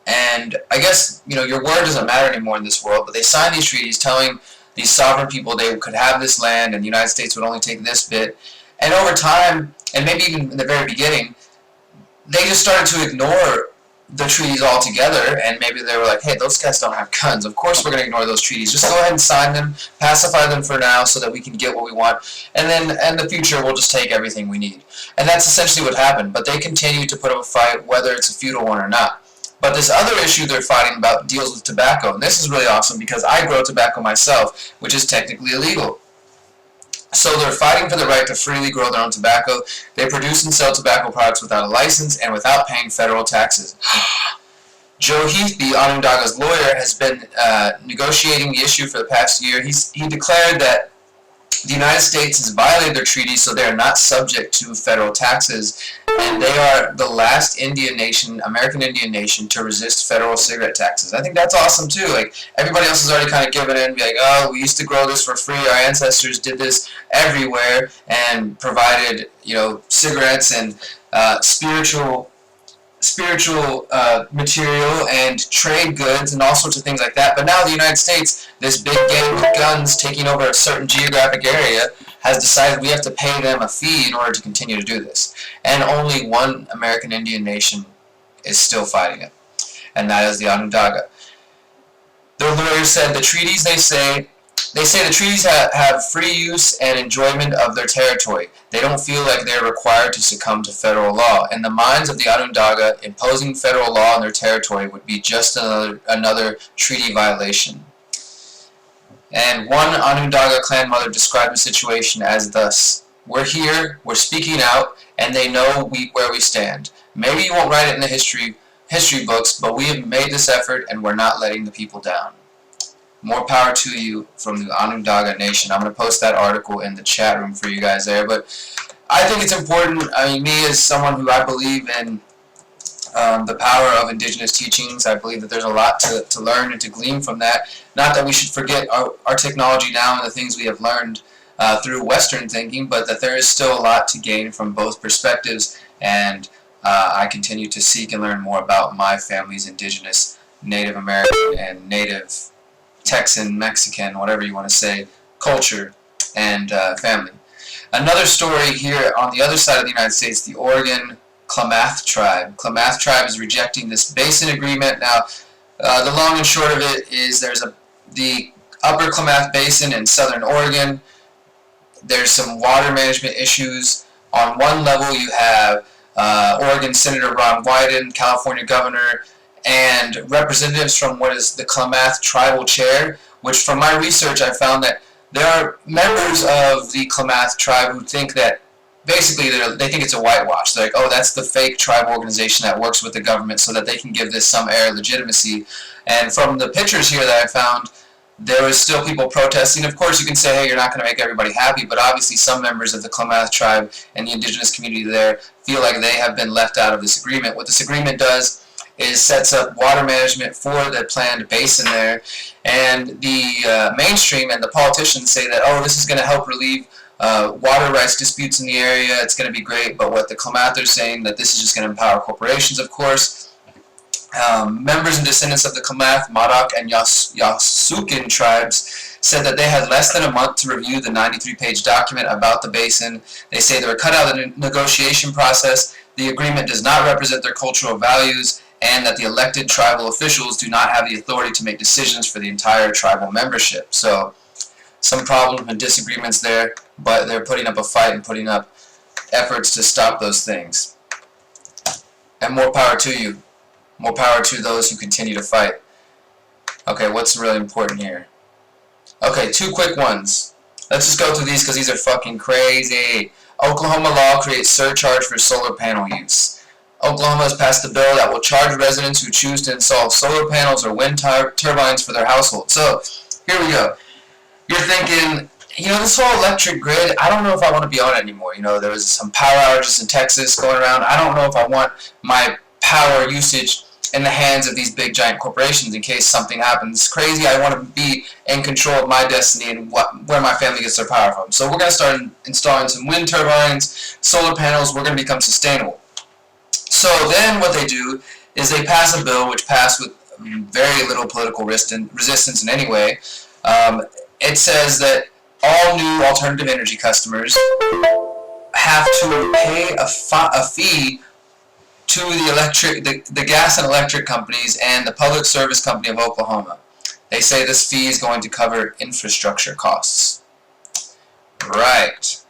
S2: and I guess, you know, your word doesn't matter anymore in this world, but they signed these treaties telling these sovereign people they could have this land and the United States would only take this bit. And over time, and maybe even in the very beginning, they just started to ignore the treaties altogether, and maybe they were like, hey, those guys don't have guns. Of course we're going to ignore those treaties. Just go ahead and sign them, pacify them for now so that we can get what we want, and then in the future we'll just take everything we need. And that's essentially what happened, but they continue to put up a fight whether it's a feudal one or not. But this other issue they're fighting about deals with tobacco, and this is really awesome because I grow tobacco myself, which is technically illegal. So they're fighting for the right to freely grow their own tobacco. They produce and sell tobacco products without a license and without paying federal taxes. Joe Heathby, Onondaga's lawyer, has been negotiating the issue for the past year. He declared that the United States has violated their treaties, so they are not subject to federal taxes, and they are the last American Indian nation to resist federal cigarette taxes. I think that's awesome too. Like, everybody else has already kind of given in, be like, oh, we used to grow this for free. Our ancestors did this everywhere and provided, you know, cigarettes and spiritual material and trade goods and all sorts of things like that. But now the United States, this big gang with guns taking over a certain geographic area, has decided we have to pay them a fee in order to continue to do this. And only one American Indian nation is still fighting it, and that is the Onondaga. Their lawyers said the treaties, they say the treaties have free use and enjoyment of their territory. They don't feel like they're required to succumb to federal law. In the minds of the Onondaga, imposing federal law on their territory would be just another treaty violation. And one Onondaga clan mother described the situation as thus: we're here, we're speaking out, and they know where we stand. Maybe you won't write it in the history history books, but we have made this effort and we're not letting the people down. More power to you from the Onondaga Nation. I'm going to post that article in the chat room for you guys there. But I think it's important. I mean, me as someone who I believe in the power of indigenous teachings, I believe that there's a lot to learn and to glean from that. Not that we should forget our technology now and the things we have learned through Western thinking, but that there is still a lot to gain from both perspectives. And I continue to seek and learn more about my family's indigenous, Native American, and Native Texan, Mexican, whatever you want to say, culture and family. Another story here on the other side of the United States, the Oregon Klamath tribe. Klamath tribe is rejecting this basin agreement. Now, the long and short of it is there's the upper Klamath Basin in southern Oregon. There's some water management issues. On one level, you have Oregon Senator Ron Wyden, California Governor, and representatives from what is the Klamath Tribal Chair, which from my research I found that there are members of the Klamath tribe who think that basically they think it's a whitewash. They're like, oh, that's the fake tribal organization that works with the government so that they can give this some air of legitimacy. And from the pictures here that I found, there was still people protesting. Of course, you can say, hey, you're not going to make everybody happy, but obviously some members of the Klamath tribe and the indigenous community there feel like they have been left out of this agreement. What this agreement does is sets up water management for the planned basin there, and the mainstream and the politicians say that, oh, this is going to help relieve water rights disputes in the area, it's going to be great. But what the Klamath are saying, that this is just going to empower corporations, of course. Members and descendants of the Klamath, Modoc, and Yasukin tribes said that they had less than a month to review the 93-page document about the basin. They say they were cut out of the negotiation process. The agreement does not represent their cultural values, and that the elected tribal officials do not have the authority to make decisions for the entire tribal membership. So, some problems and disagreements there, but they're putting up a fight and putting up efforts to stop those things. And more power to you. More power to those who continue to fight. Okay, what's really important here? Okay, two quick ones. Let's just go through these because these are fucking crazy. Oklahoma law creates surcharge for solar panel use. Oklahoma has passed a bill that will charge residents who choose to install solar panels or wind turbines for their household. So, here we go. You're thinking, this whole electric grid, I don't know if I want to be on it anymore. There was some power outages in Texas going around. I don't know if I want my power usage in the hands of these big giant corporations in case something happens crazy. I want to be in control of my destiny and where my family gets their power from. So we're going to start installing some wind turbines, solar panels. We're going to become sustainable. So then what they do is they pass a bill which passed with very little political resistance in any way. It says that all new alternative energy customers have to pay a fee to the gas and electric companies and the Public Service Company of Oklahoma. They say this fee is going to cover infrastructure costs. Right.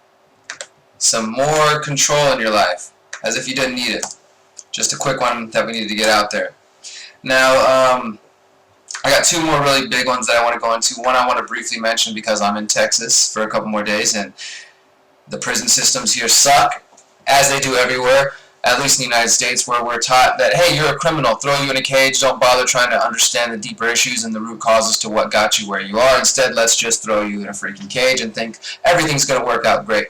S2: Some more control in your life, as if you didn't need it. Just a quick one that we needed to get out there. Now, I got two more really big ones that I want to go into. One I want to briefly mention because I'm in Texas for a couple more days, and the prison systems here suck, as they do everywhere, at least in the United States, where we're taught that, hey, you're a criminal, throw you in a cage, don't bother trying to understand the deeper issues and the root causes to what got you where you are. Instead, let's just throw you in a freaking cage and think everything's going to work out great.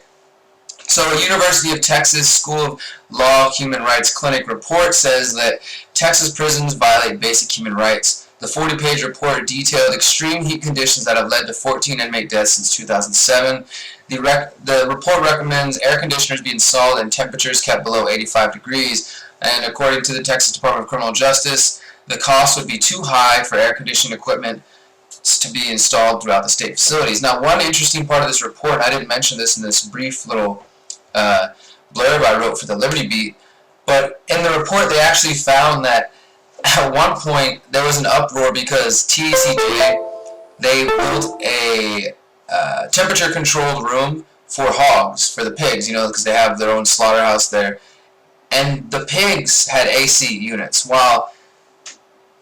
S2: So a University of Texas School of Law Human Rights Clinic report says that Texas prisons violate basic human rights. The 40-page report detailed extreme heat conditions that have led to 14 inmate deaths since 2007. The report recommends air conditioners be installed and temperatures kept below 85 degrees. And according to the Texas Department of Criminal Justice, the cost would be too high for air conditioning equipment to be installed throughout the state facilities. Now, one interesting part of this report, I didn't mention this in this brief little blurb I wrote for the Liberty Beat, but in the report they actually found that at one point there was an uproar because TCR, they built a temperature-controlled room for hogs, for the pigs, because they have their own slaughterhouse there, and the pigs had AC units, while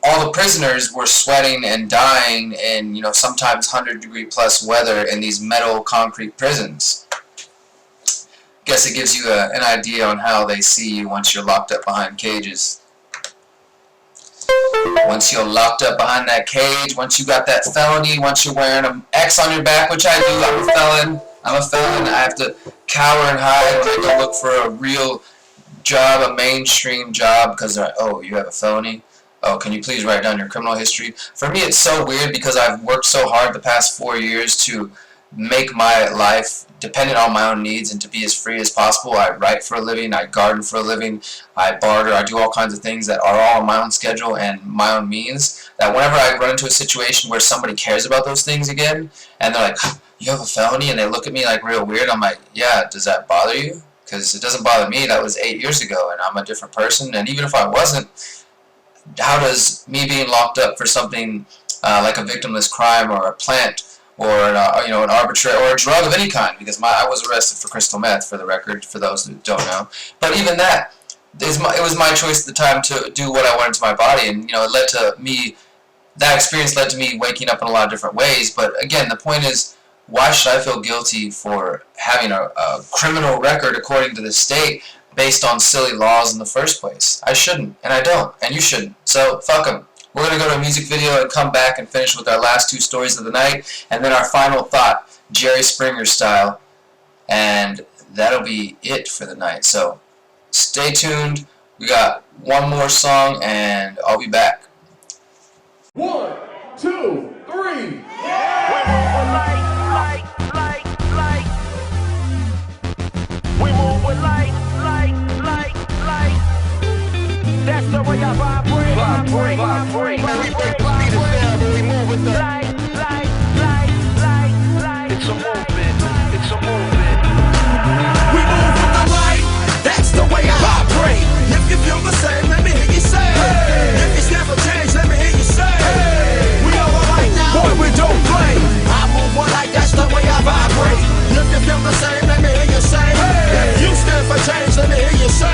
S2: all the prisoners were sweating and dying in, sometimes 100-degree plus weather in these metal concrete prisons. Guess it gives you an idea on how they see you once you're locked up behind cages. Once you're locked up behind that cage, once you got that felony, once you're wearing an X on your back, which I do, I'm a felon. I have to cower and hide when I go look for a real job, a mainstream job, because they're like, oh, you have a felony? Oh, can you please write down your criminal history? For me, it's so weird because I've worked so hard the past 4 years to make my life dependent on my own needs and to be as free as possible. I write for a living, I garden for a living, I barter, I do all kinds of things that are all on my own schedule and my own means, that whenever I run into a situation where somebody cares about those things again, and they're like, you have a felony? And they look at me like real weird, I'm like, yeah, does that bother you? Because it doesn't bother me. That was 8 years ago, and I'm a different person, and even if I wasn't, how does me being locked up for something like a victimless crime or a plant or an arbitrary or a drug of any kind, because I was arrested for crystal meth, for the record, for those who don't know. But even that, it was my choice at the time to do what I wanted to my body, and it led to me. That experience led to me waking up in a lot of different ways. But again, the point is, why should I feel guilty for having a criminal record according to the state based on silly laws in the first place? I shouldn't, and I don't, and you shouldn't. So fuck them. We're going to go to a music video and come back and finish with our last 2 stories of the night, and then our final thought, Jerry Springer style, and that'll be it for the night. So stay tuned. We got one more song, and I'll be back.
S5: 1, 2, 3.
S6: We move with light. That's the way I vibrate. We move with the light. It's a movement. We move with the light. That's the way I vibrate. If you feel the same, let me hear you say. If it's never changed, let me hear you say. We all alike now. Boy, we don't play. I move with light. That's the way I vibrate. If you feel the same, let me hear you say. If you stand for change, let me hear you say.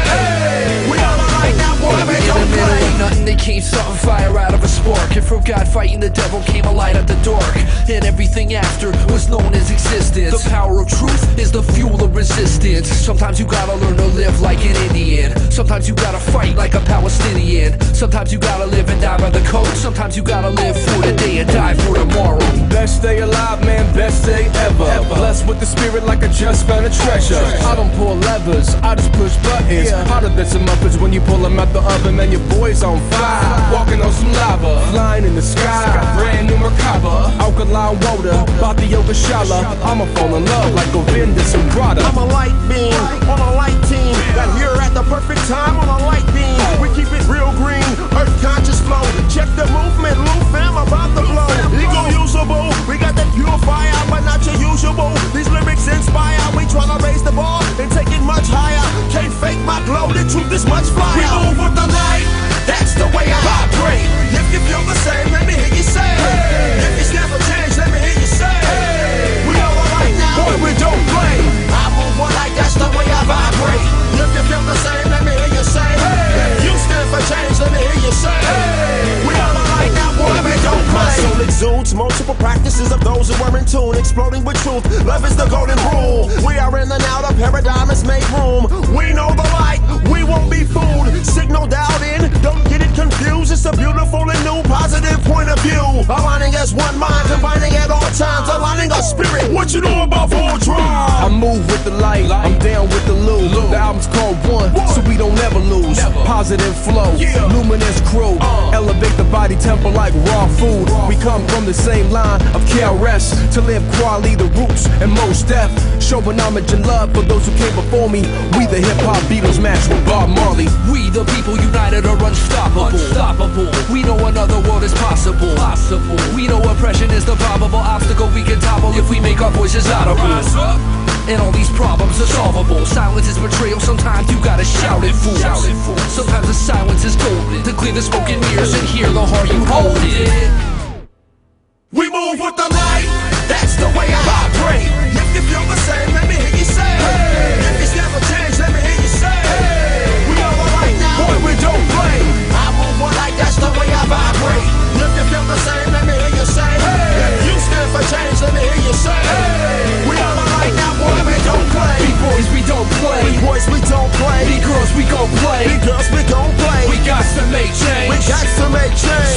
S6: We all alike now. Boy, we don't play.
S7: Nothing, they came something fire out of a spark. And from God fighting the devil came a light at the dark. And everything after was known as existence. The power of truth is the fuel of resistance. Sometimes you gotta learn to live like an Indian. Sometimes you gotta fight like a Palestinian. Sometimes you gotta live and die by the code. Sometimes you gotta live for today and die for tomorrow.
S5: Best day alive, man, best day ever. Blessed with the spirit like I just found a treasure. I don't pull levers, I just push buttons. Hotter than some muffins when you pull them out the oven. Man, your boy's on fire, walking on some lava, flying in the sky. Brand new Merkaba, alkaline water, bought the Yogashala. I'ma fall in love like Govinda Sambrata.
S6: I'm a light beam on a light team. Got here at the perfect time on a light beam. We keep it real green, earth conscious flow. Check the movement, Lou fam about to blow. Ego usable, we got that pure fire, but not your usual. These lyrics inspire, we tryna raise the bar and take it much higher. Can't fake my glow, the truth is much flyer. We move with the light, that's the way I vibrate. If you feel the same, let me hear you say. If it's never changed, let me hear you say. We all alike now, boy, we don't play. I move one like that's the way I vibrate. If you feel the same, let me hear you say. If you stand for change, let me hear you say. We all alike now, boy, we don't play. My soul exudes multiple practices of those who are in tune, exploding with truth. Love is the golden rule. We are in and out of paradigm has made room. We know the light, we won't be fooled. Signal dialed in, don't get it confused. It's a beautiful and new positive point of view. Aligning as one mind, combining at all times, aligning our spirit. What you know about Voltron?
S5: I move with the light, I'm down with the loop. The album's called One, so we don't never lose. Positive flow, luminous crew. Elevate the body tempo like raw food. We come from the same line of KRS to live quality, the roots, and most death. Showing homage and love for those who came before me. We the hip-hop Beatles match with Bob Marley.
S7: We the people united are unstoppable. We know another world is possible. We know oppression is the probable obstacle we can topple if we make our voices audible. And all these problems are solvable. Silence is betrayal, sometimes you gotta shout it, fools. Sometimes the silence is golden, to clear the smoke and mirrors and hear the heart you hold it.
S6: We move with the light, that's the way I vibrate. If you feel the same, let me hear you say. If it's never changed, let me hear you say. We all alike now, boy, we don't play. I move one like that's the way I vibrate. If you feel the same, let me hear you say. If you stand for change, let me hear you say. We all alike now, boy, we don't play.
S7: Big boys, we don't play.
S6: Big boys, we don't play.
S7: Big girls, we gon' play.
S6: Big girls, we gon' play.
S7: We got to make change.
S6: We got to make change.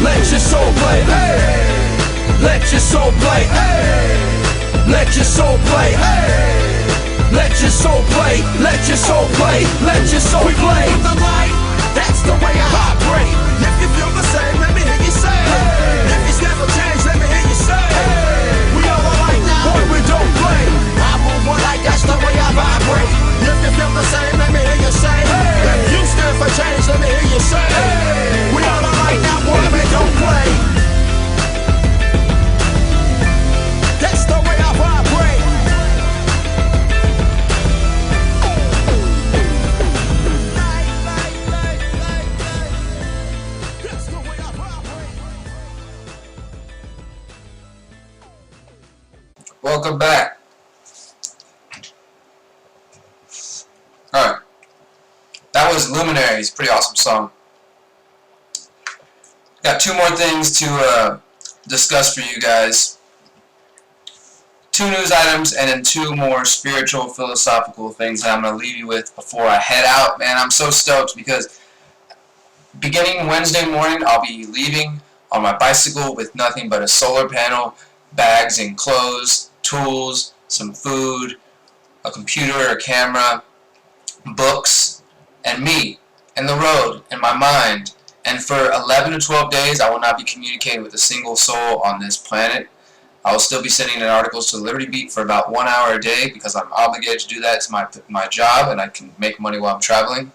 S7: Let your soul play. Hey. Let your soul play. Hey. Let your soul play. Hey. Let your soul play. Let your soul play. Let your soul play.
S6: We the light. That's the way I vibrate. If you feel the same, let me hear you say. Hey. If you stand for change, let me hear you say. Hey. We all alike now, boy, we don't play. I move one like that's the way I vibrate. If you feel the same, let me hear you say. Hey. If you stand for change, let me hear you say. Hey. We all alike now, boy, we don't play. That's the way I vibrate. That's the way I vibrate.
S2: Welcome back. Alright. That was Luminaries. Pretty awesome song. Got two more things to discuss for you guys. Two news items and then two more spiritual, philosophical things that I'm going to leave you with before I head out. Man, I'm so stoked because beginning Wednesday morning, I'll be leaving on my bicycle with nothing but a solar panel, bags and clothes, tools, some food, a computer, a camera, books, and me, and the road, and my mind. And for 11 to 12 days, I will not be communicating with a single soul on this planet. I will still be sending in articles to Liberty Beat for about 1 hour a day because I'm obligated to do that. It's my job, and I can make money while I'm traveling.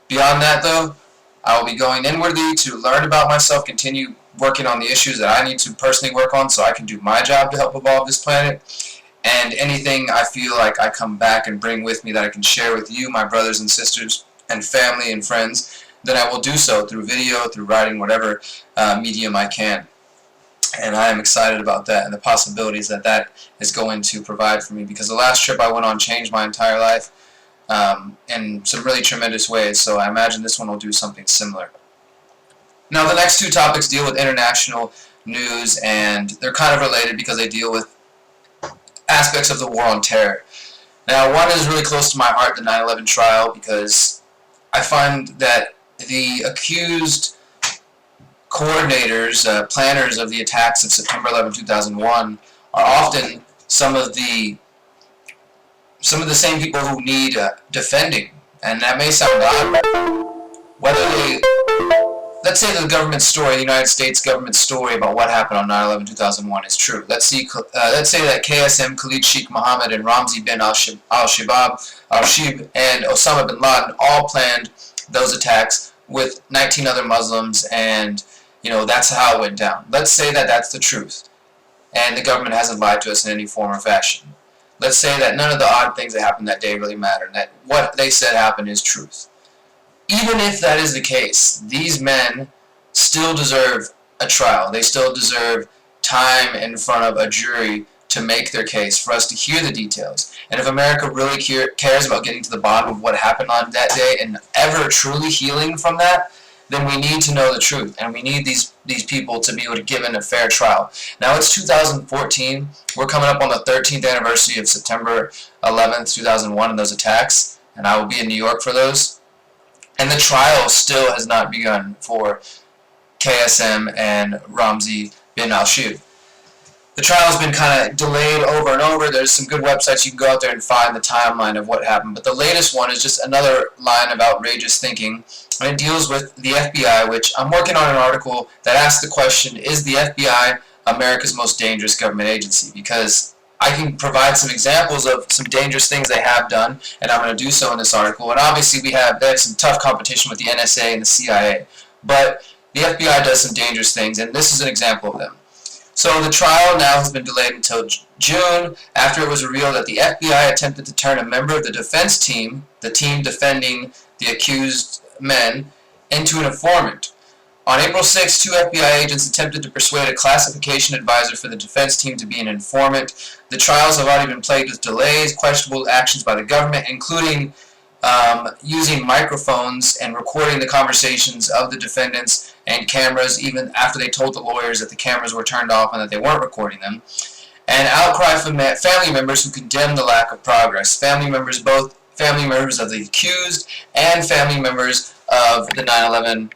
S2: Beyond that, though, I will be going inwardly to learn about myself, continue working on the issues that I need to personally work on so I can do my job to help evolve this planet. And anything I feel like I come back and bring with me that I can share with you, my brothers and sisters, and family and friends, then I will do so through video, through writing, whatever medium I can. And I am excited about that and the possibilities that that is going to provide for me, because the last trip I went on changed my entire life in some really tremendous ways, so I imagine this one will do something similar. Now, the next two topics deal with international news, and they're kind of related because they deal with aspects of the war on terror. Now, one is really close to my heart, the 9/11 trial, because I find that the accused coordinators, planners of the attacks of September 11, 2001 are often some of the same people who need defending. And that may sound odd. Whether they, let's say the government story, the United States government story about what happened on 9/11, 2001 is true. Let's say that KSM, Khalid Sheikh Mohammed, and Ramzi bin al-Shib and Osama bin Laden all planned those attacks with 19 other Muslims, and that's how it went down. Let's say that that's the truth, and the government hasn't lied to us in any form or fashion. Let's say that none of the odd things that happened that day really matter, and that what they said happened is truth. Even if that is the case, these men still deserve a trial. They still deserve time in front of a jury to make their case, for us to hear the details. And if America really cares about getting to the bottom of what happened on that day and ever truly healing from that, then we need to know the truth, and we need these people to be able to give in a fair trial. Now, it's 2014. We're coming up on the 13th anniversary of September 11th, 2001 and those attacks, and I will be in New York for those. And the trial still has not begun for KSM and Ramzi bin al-Shib. The trial has been kind of delayed over and over. There's some good websites you can go out there and find the timeline of what happened. But the latest one is just another line of outrageous thinking, and it deals with the FBI, which I'm working on an article that asks the question, is the FBI America's most dangerous government agency? Because I can provide some examples of some dangerous things they have done, and I'm going to do so in this article. And obviously they have some tough competition with the NSA and the CIA. But the FBI does some dangerous things, and this is an example of them. So the trial now has been delayed until June, after it was revealed that the FBI attempted to turn a member of the defense team, the team defending the accused men, into an informant. On April 6, 2 FBI agents attempted to persuade a classification advisor for the defense team to be an informant. The trials have already been plagued with delays, questionable actions by the government, including using microphones and recording the conversations of the defendants and cameras, even after they told the lawyers that the cameras were turned off and that they weren't recording them. And outcry from family members who condemned the lack of progress. Both family members of the accused and family members of the 9/11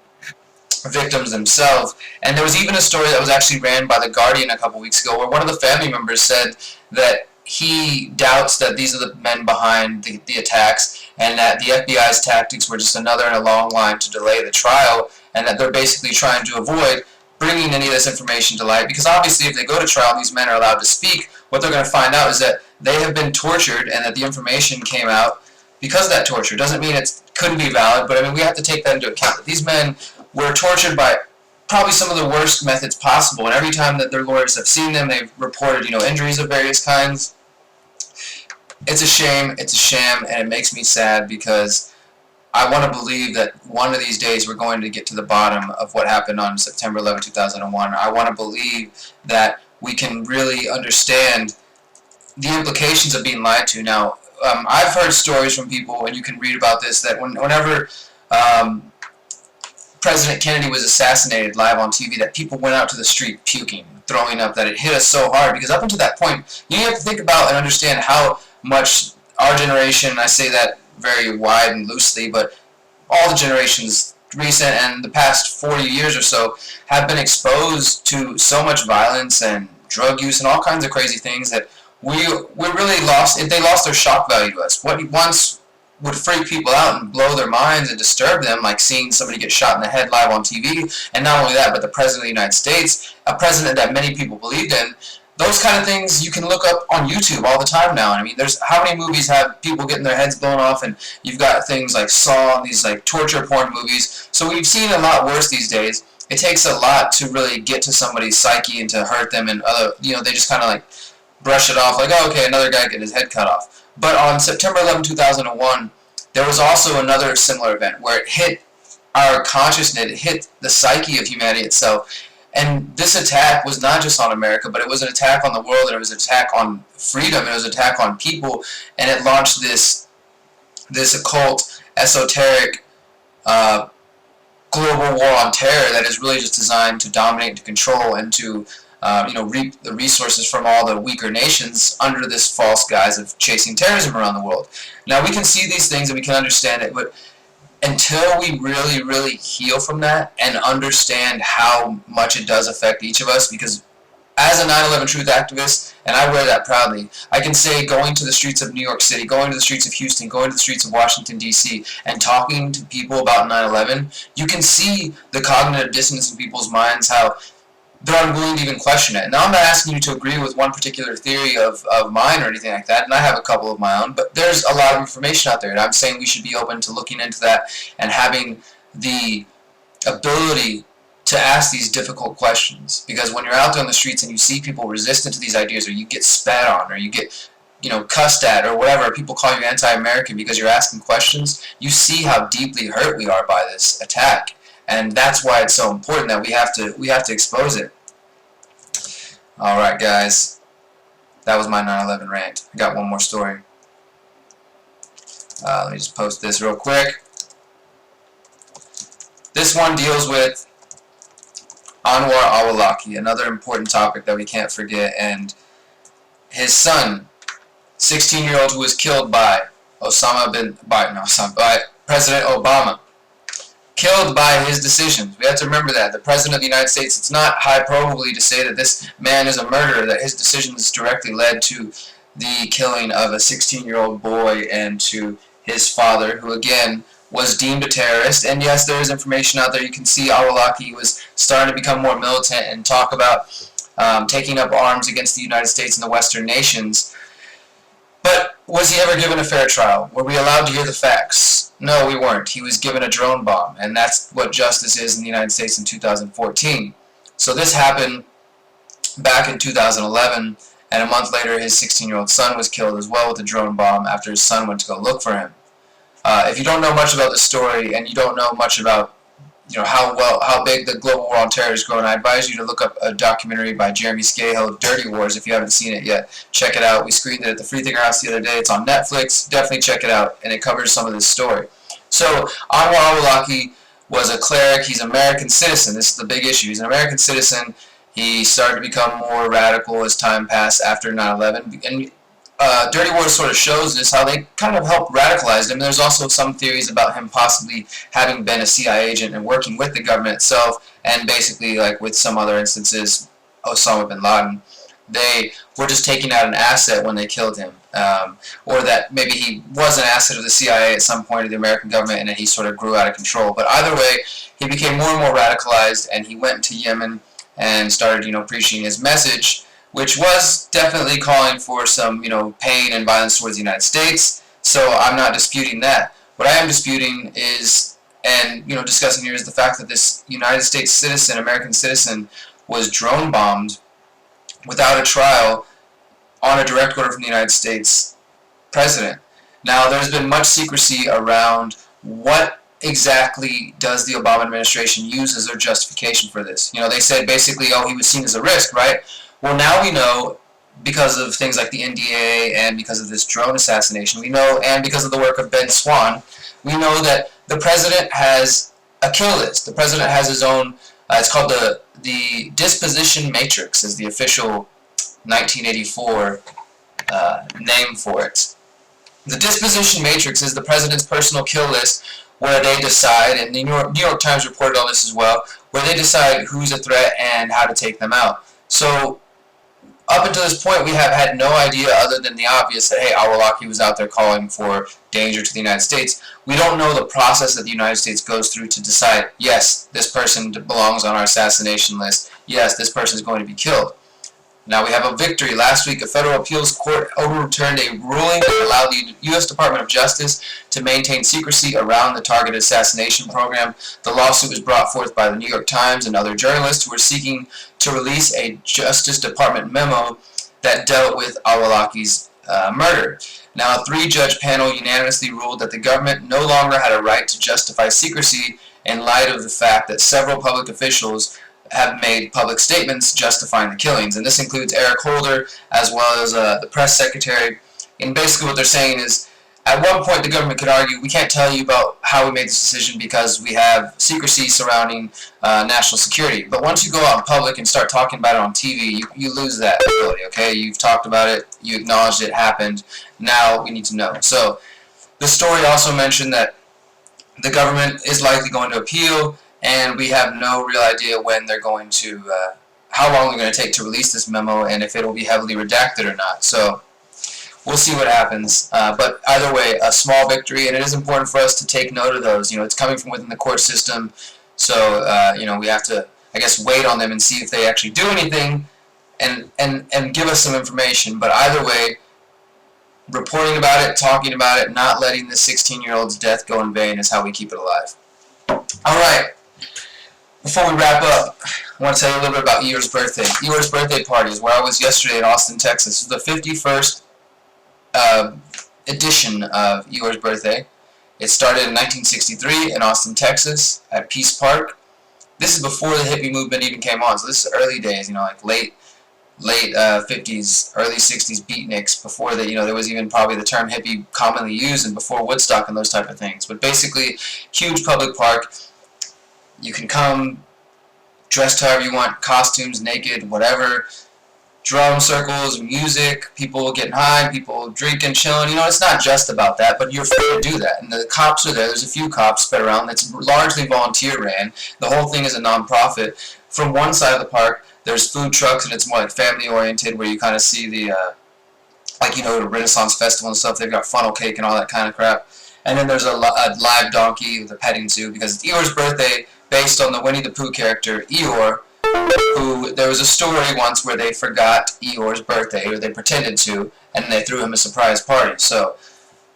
S2: victims themselves. And there was even a story that was actually ran by The Guardian a couple weeks ago where one of the family members said that he doubts that these are the men behind the attacks, and that the FBI's tactics were just another in a long line to delay the trial, and that they're basically trying to avoid bringing any of this information to light, because obviously if they go to trial and these men are allowed to speak, what they're going to find out is that they have been tortured and that the information came out because of that torture. Doesn't mean it couldn't be valid, but I mean, we have to take that into account, that these men were tortured by probably some of the worst methods possible, and every time that their lawyers have seen them, they've reported, injuries of various kinds. It's a shame, it's a sham, and it makes me sad because I want to believe that one of these days we're going to get to the bottom of what happened on September 11, 2001. I want to believe that we can really understand the implications of being lied to. Now, I've heard stories from people, and you can read about this, that whenever President Kennedy was assassinated live on TV, that people went out to the street puking, throwing up, that it hit us so hard, because up until that point, you have to think about and understand how much our generation, I say that very wide and loosely, but all the generations, recent and the past 40 years or so, have been exposed to so much violence and drug use and all kinds of crazy things that we really lost. They lost their shock value to us. What once would freak people out and blow their minds and disturb them, like seeing somebody get shot in the head live on TV, and not only that, but the President of the United States, a president that many people believed in. Those kind of things you can look up on YouTube all the time now. I mean, there's how many movies have people getting their heads blown off, and you've got things like Saw and these like torture porn movies. So we've seen a lot worse these days. It takes a lot to really get to somebody's psyche and to hurt them, and they just kind of like brush it off like, oh, okay, another guy getting his head cut off. But on September 11, 2001, there was also another similar event where it hit our consciousness, it hit the psyche of humanity itself. And this attack was not just on America, but it was an attack on the world, and it was an attack on freedom, and it was an attack on people, and it launched this occult, esoteric, global war on terror that is really just designed to dominate and to control and to reap the resources from all the weaker nations under this false guise of chasing terrorism around the world. Now, we can see these things and we can understand it, but until we really, really heal from that and understand how much it does affect each of us, because as a 9/11 truth activist, and I wear that proudly, I can say going to the streets of New York City, going to the streets of Houston, going to the streets of Washington, D.C., and talking to people about 9/11, you can see the cognitive dissonance in people's minds, how they're unwilling to even question it. Now, I'm not asking you to agree with one particular theory of mine or anything like that, and I have a couple of my own, but there's a lot of information out there, and I'm saying we should be open to looking into that and having the ability to ask these difficult questions. Because when you're out there on the streets and you see people resistant to these ideas, or you get spat on, or you get cussed at, or whatever, people call you anti-American because you're asking questions, you see how deeply hurt we are by this attack. And that's why it's so important that we have to expose it. All right, guys, that was my 9/11 rant. I got one more story. Let me just post this real quick. This one deals with Anwar al-Awlaki, another important topic that we can't forget, and his son, 16-year-old, who was killed by by President Obama. Killed by his decisions. We have to remember that. The President of the United States, it's not hyperbole to say that this man is a murderer, that his decisions directly led to the killing of a 16-year-old boy and to his father, who again was deemed a terrorist. And yes, there is information out there. You can see al-Awlaki was starting to become more militant and talk about taking up arms against the United States and the Western nations. But was he ever given a fair trial? Were we allowed to hear the facts? No, we weren't. He was given a drone bomb, and that's what justice is in the United States in 2014. So this happened back in 2011, and a month later his 16-year-old son was killed as well with a drone bomb after his son went to go look for him. If you don't know much about the story, and you don't know much about how big the global war on terror is growing, I advise you to look up a documentary by Jeremy Scahill, Dirty Wars, if you haven't seen it yet. Check it out. We screened it at the Free Thinker House the other day. It's on Netflix. Definitely check it out, and it covers some of this story. So, Anwar al-Awlaki was a cleric. He's an American citizen. This is the big issue. He's an American citizen. He started to become more radical as time passed after 9/11. And Dirty Wars sort of shows is how they kind of helped radicalize him. There's also some theories about him possibly having been a CIA agent and working with the government itself, and basically, like with some other instances, Osama bin Laden, they were just taking out an asset when they killed him, or that maybe he was an asset of the CIA at some point of the American government, and then he sort of grew out of control. But either way, he became more and more radicalized, and he went to Yemen and started, preaching his message, which was definitely calling for some, pain and violence towards the United States. So I'm not disputing that. What I am disputing is, and discussing here, is the fact that this United States citizen, American citizen, was drone bombed without a trial on a direct order from the United States president. Now, there's been much secrecy around what exactly does the Obama administration use as their justification for this. They said basically, he was seen as a risk, right? Well, now we know, because of things like the NDA and because of this drone assassination, we know, and because of the work of Ben Swann, we know that the president has a kill list. The president has his own, it's called the Disposition Matrix, is the official 1984 name for it. The Disposition Matrix is the president's personal kill list, where they decide, and the New York Times reported on this as well, where they decide who's a threat and how to take them out. So up until this point, we have had no idea, other than the obvious, that, hey, Al-Awlaki was out there calling for danger to the United States. We don't know the process that the United States goes through to decide, yes, this person belongs on our assassination list. Yes, this person is going to be killed. Now we have a victory. Last week, a federal appeals court overturned a ruling that allowed the U.S. Department of Justice to maintain secrecy around the targeted assassination program. The lawsuit was brought forth by the New York Times and other journalists who were seeking to release a Justice Department memo that dealt with Al-Awlaki's murder. Now, a 3-judge panel unanimously ruled that the government no longer had a right to justify secrecy in light of the fact that several public officials have made public statements justifying the killings, and this includes Eric Holder as well as the press secretary. And basically what they're saying is, at one point the government could argue, we can't tell you about how we made this decision because we have secrecy surrounding national security. But once you go out in public and start talking about it on TV, you lose that ability, okay? You've talked about it, you acknowledged it happened, now we need to know. So the story also mentioned that the government is likely going to appeal, and we have no real idea when they're going to, how long they're going to take to release this memo, and if it will be heavily redacted or not. So we'll see what happens. But either way, a small victory, and it is important for us to take note of those. It's coming from within the court system, so we have to, I guess, wait on them and see if they actually do anything, and give us some information. But either way, reporting about it, talking about it, not letting this 16-year-old's death go in vain is how we keep it alive. All right. Before we wrap up, I want to tell you a little bit about Eeyore's birthday. Eeyore's birthday party is where I was yesterday in Austin, Texas. This is the 51st edition of Eeyore's birthday. It started in 1963 in Austin, Texas at Peace Park. This is before the hippie movement even came on, so this is early days, like late 50s, early 60s beatniks, before there was even probably the term hippie commonly used, and before Woodstock and those type of things. But basically, huge public park. You can come dressed however you want, costumes, naked, whatever, drum circles, music, people getting high, people drinking, chilling. It's not just about that, but you're free to do that. And the cops are there. There's a few cops spread around. That's largely volunteer ran. The whole thing is a non-profit. From one side of the park, there's food trucks, and it's more like family-oriented, where you kind of see the, the Renaissance Festival and stuff. They've got funnel cake and all that kind of crap. And then there's a live donkey with a petting zoo, because it's Eeyore's birthday, based on the Winnie the Pooh character Eeyore, who there was a story once where they forgot Eeyore's birthday, or they pretended to, and they threw him a surprise party. So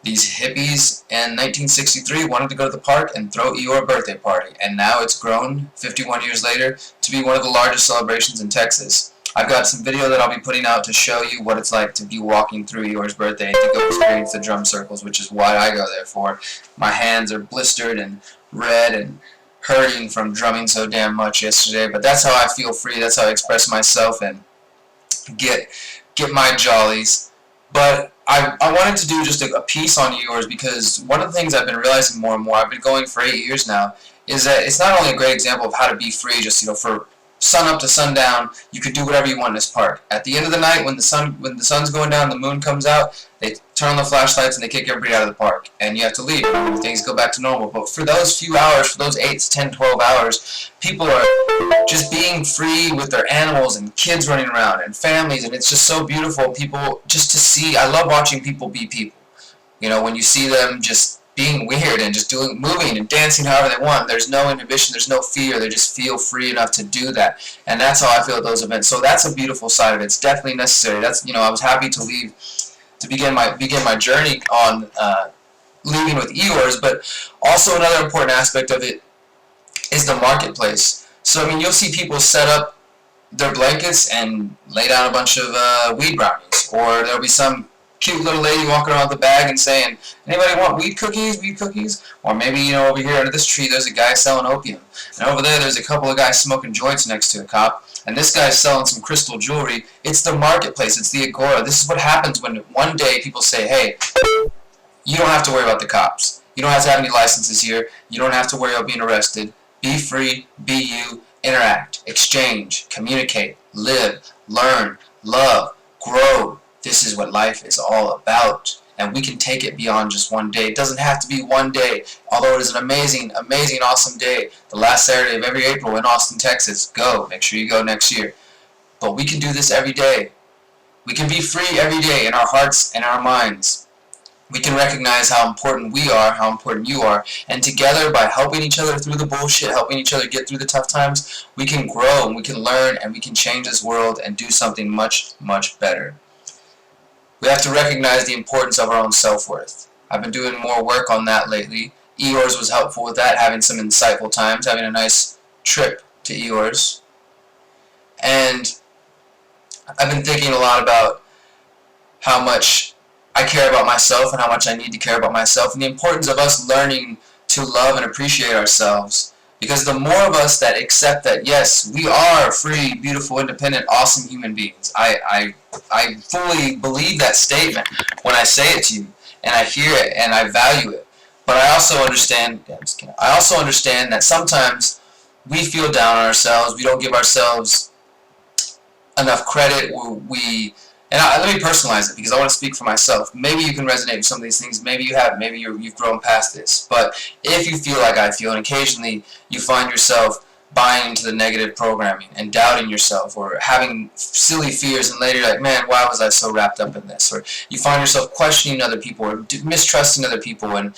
S2: these hippies in 1963 wanted to go to the park and throw Eeyore a birthday party, and now it's grown 51 years later to be one of the largest celebrations in Texas. I've got some video that I'll be putting out to show you what it's like to be walking through Eeyore's birthday and to go experience the drum circles, which is what I go there for. My hands are blistered and red and hurting from drumming so damn much yesterday, but that's how I feel free. That's how I express myself and get my jollies. But I wanted to do just a piece on Eeyore's, because one of the things I've been realizing more and more, I've been going for 8 years now, is that it's not only a great example of how to be free, just for sun up to sundown, you could do whatever you want in this park. At the end of the night, when the sun's going down, the moon comes out, they turn on the flashlights and they kick everybody out of the park, and you have to leave. Things go back to normal. But for those few hours, for those 8 to 10, 12 hours, people are just being free with their animals and kids running around and families, and it's just so beautiful. People just to see. I love watching people be people. You know, when you see them just being weird and just moving and dancing however they want. There's no inhibition, there's no fear. They just feel free enough to do that. And that's how I feel at those events. So that's a beautiful side of it. It's definitely necessary. That's, you know, I was happy to leave, to begin my journey on leaving with Eeyores, but also another important aspect of it is the marketplace. So, I mean, you'll see people set up their blankets and lay down a bunch of weed brownies, or there'll be some cute little lady walking around with a bag and saying, anybody want weed cookies? Or maybe, you know, over here under this tree there's a guy selling opium. And over there there's a couple of guys smoking joints next to a cop. And this guy's selling some crystal jewelry. It's the marketplace. It's the agora. This is what happens when one day people say, hey, you don't have to worry about the cops. You don't have to have any licenses here. You don't have to worry about being arrested. Be free. Be you. Interact. Exchange. Communicate. Live. Learn. Love. Grow. This is what life is all about, and we can take it beyond just one day. It doesn't have to be one day, although it is an amazing, amazing, awesome day. The last Saturday of every April in Austin, Texas. Go. Make sure you go next year. But we can do this every day. We can be free every day in our hearts and our minds. We can recognize how important we are, how important you are, and together, by helping each other through the bullshit, helping each other get through the tough times, we can grow, and we can learn, and we can change this world and do something much, much better. We have to recognize the importance of our own self-worth. I've been doing more work on that lately. Eeyores was helpful with that, having some insightful times, having a nice trip to Eeyores. And I've been thinking a lot about how much I care about myself and how much I need to care about myself, and the importance of us learning to love and appreciate ourselves. Because the more of us that accept that, yes, we are free, beautiful, independent, awesome human beings. I fully believe that statement when I say it to you, and I hear it, and I value it. But I also understand, that sometimes we feel down on ourselves. We don't give ourselves enough credit. Let me personalize it, because I want to speak for myself. Maybe you can resonate with some of these things. Maybe you haven't. Maybe you've grown past this. But if you feel like I feel, and occasionally you find yourself buying into the negative programming and doubting yourself, or having silly fears, and later you're like, man, why was I so wrapped up in this? Or you find yourself questioning other people or mistrusting other people, and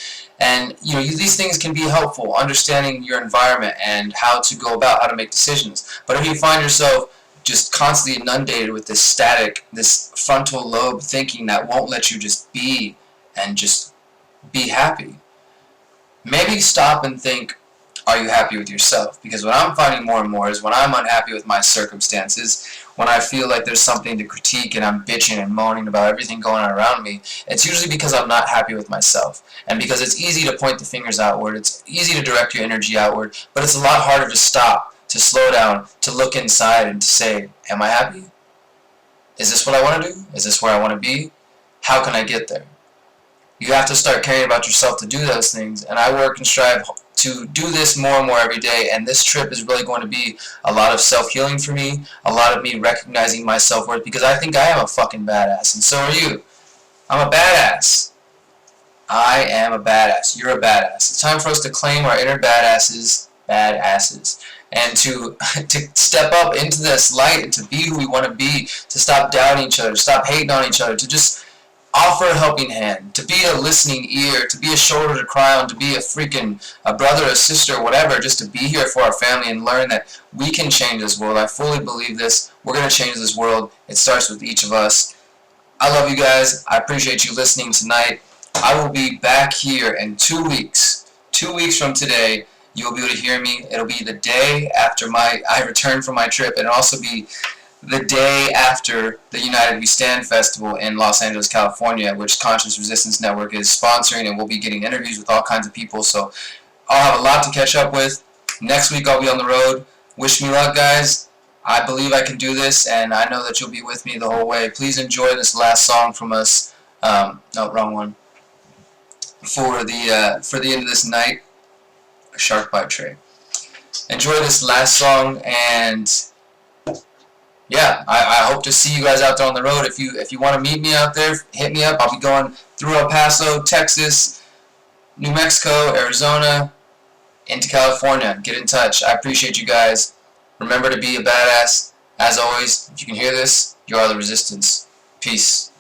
S2: you know, these things can be helpful, understanding your environment and how to go about how to make decisions. But if you find yourself just constantly inundated with this static, this frontal lobe thinking that won't let you just be and just be happy, maybe stop and think, are you happy with yourself? Because what I'm finding more and more is when I'm unhappy with my circumstances, when I feel like there's something to critique and I'm bitching and moaning about everything going on around me, it's usually because I'm not happy with myself. And because it's easy to point the fingers outward, it's easy to direct your energy outward, but it's a lot harder to stop, to slow down, to look inside and to say, am I happy? Is this what I want to do? Is this where I want to be? How can I get there? You have to start caring about yourself to do those things, and I work and strive to do this more and more every day, and this trip is really going to be a lot of self-healing for me, a lot of me recognizing my self-worth, because I think I am a fucking badass, and so are you. I'm a badass. I am a badass. You're a badass. It's time for us to claim our inner badasses, and to step up into this light and to be who we want to be, to stop doubting each other, to stop hating on each other, to just offer a helping hand, to be a listening ear, to be a shoulder to cry on, to be a brother, a sister, whatever, just to be here for our family and learn that we can change this world. I fully believe this. We're going to change this world. It starts with each of us. I love you guys. I appreciate you listening tonight. I will be back here in 2 weeks. 2 weeks from today, you'll be able to hear me. It'll be the day after I return from my trip, and it'll also be the day after the United We Stand Festival in Los Angeles, California, which Conscious Resistance Network is sponsoring, and we'll be getting interviews with all kinds of people, so I'll have a lot to catch up with. Next week I'll be on the road. Wish me luck, guys. I believe I can do this, and I know that you'll be with me the whole way. Please enjoy this last song from us. No, wrong one. For the end of this night, a Shark Bite Tray. Enjoy this last song, and yeah, I hope to see you guys out there on the road. If you want to meet me out there, hit me up. I'll be going through El Paso, Texas, New Mexico, Arizona, into California. Get in touch. I appreciate you guys. Remember to be a badass. As always, if you can hear this, you are the resistance. Peace.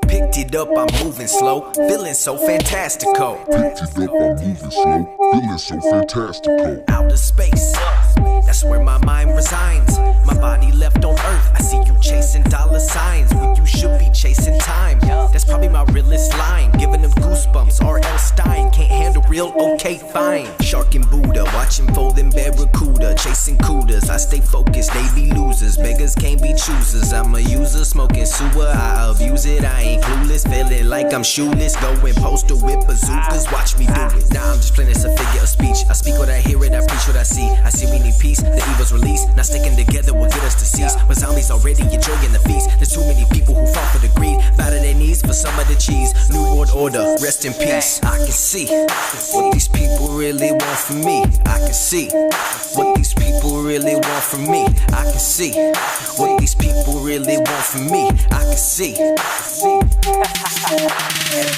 S8: Picked it up, I'm moving slow, feeling so fantastical.
S9: Picked it up, I'm moving slow, feeling so fantastical.
S8: Outer space, that's where my mind resigns. My body left on earth, I see you chasing dollar signs when you should be chasing time. That's probably my realest line, giving them goosebumps. R.L. Stein can't handle real, okay, fine. Shark and Buddha, watching folding barracuda, chasing kudas. I stay focused, they be losers. Beggars can't be choosers. I'm a user, smoking sewer, I abuse it. I ain't clueless, feeling like I'm shoeless. Going postal with bazookas, watch me do it. Now I'm just playing as a figure of speech. I speak what I hear it, I preach what I see. I see we need peace, the evil's released. Not sticking together will get us to cease. When zombies already enjoying the feast. There's too many people who fall for the greed, bow to their knees for some of the cheese. New world order, rest in peace. I can see what these people really want from me. I can see what these people really want from me. I can see what these people really want from me. I can see. At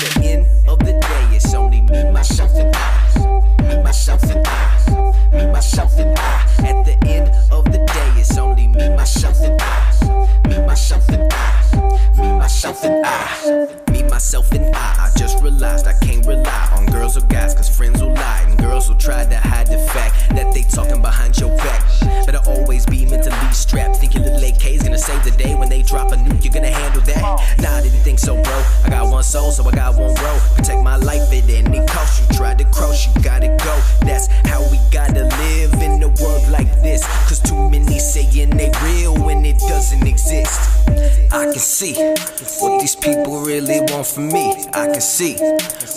S8: the end of the day, it's only me, myself, and I. Me, myself, and I. Me, myself, and I. At the end of the day, it's only me, myself, and I. Me, myself, and I. Me, myself, and I. Me, myself, and I just realized I can't rely on girls or guys, cause friends will lie and girls will try to hide the fact that they talking behind your back. Better always be mentally strapped. Think your little AK is gonna save the day. When they drop a nuke, you're gonna handle that. Nah, I didn't think so, bro. I got one soul, so I got one road. Protect my life at any cost. You try to cross, you gotta go. That's how we gotta live in a world like this. Cause too many saying they real when it doesn't exist. I can see what these people really want from me. I can see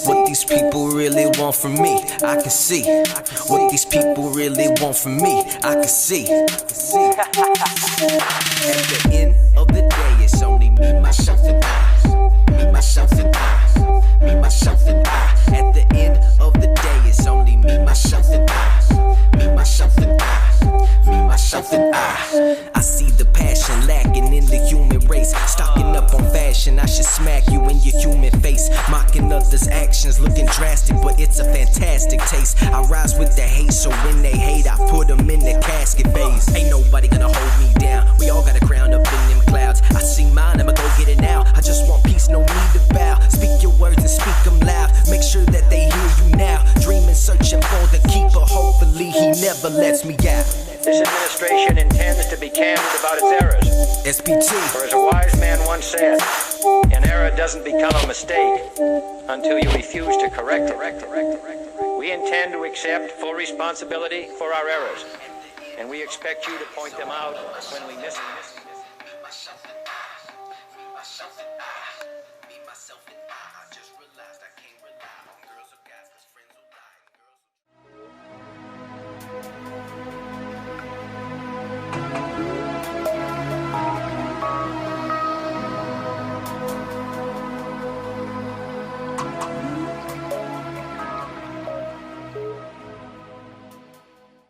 S8: what these people really want from me. I can see what these people really want from me. I can see. At the end of the day, it's only me, myself, and I. Me, myself, and I. Me, myself, and I. At the end of the day, it's only me, myself, and I. Me, myself, and I. Me, myself, and I. I see the passion lacking in the human race. Stocking up on fashion, I should smack you in your human face. Mocking others' actions, looking drastic, but it's a fantastic taste. I rise with the hate, so when they hate, I put them in the casket phase. Ain't nobody gonna hold me down. We all got a crown up in them clouds. I see mine, I'ma go get it now. I just want peace, no need to bow. Speak your words and speak them loud. Make sure that they hear you now. Dreaming, searching for the keeper. Hopefully he never lets me out.
S10: This administration intends to be candid about its errors.
S8: SPT.
S10: For as a wise man once said, an error doesn't become a mistake until you refuse to correct it. We intend to accept full responsibility for our errors, and we expect you to point them out when we miss them.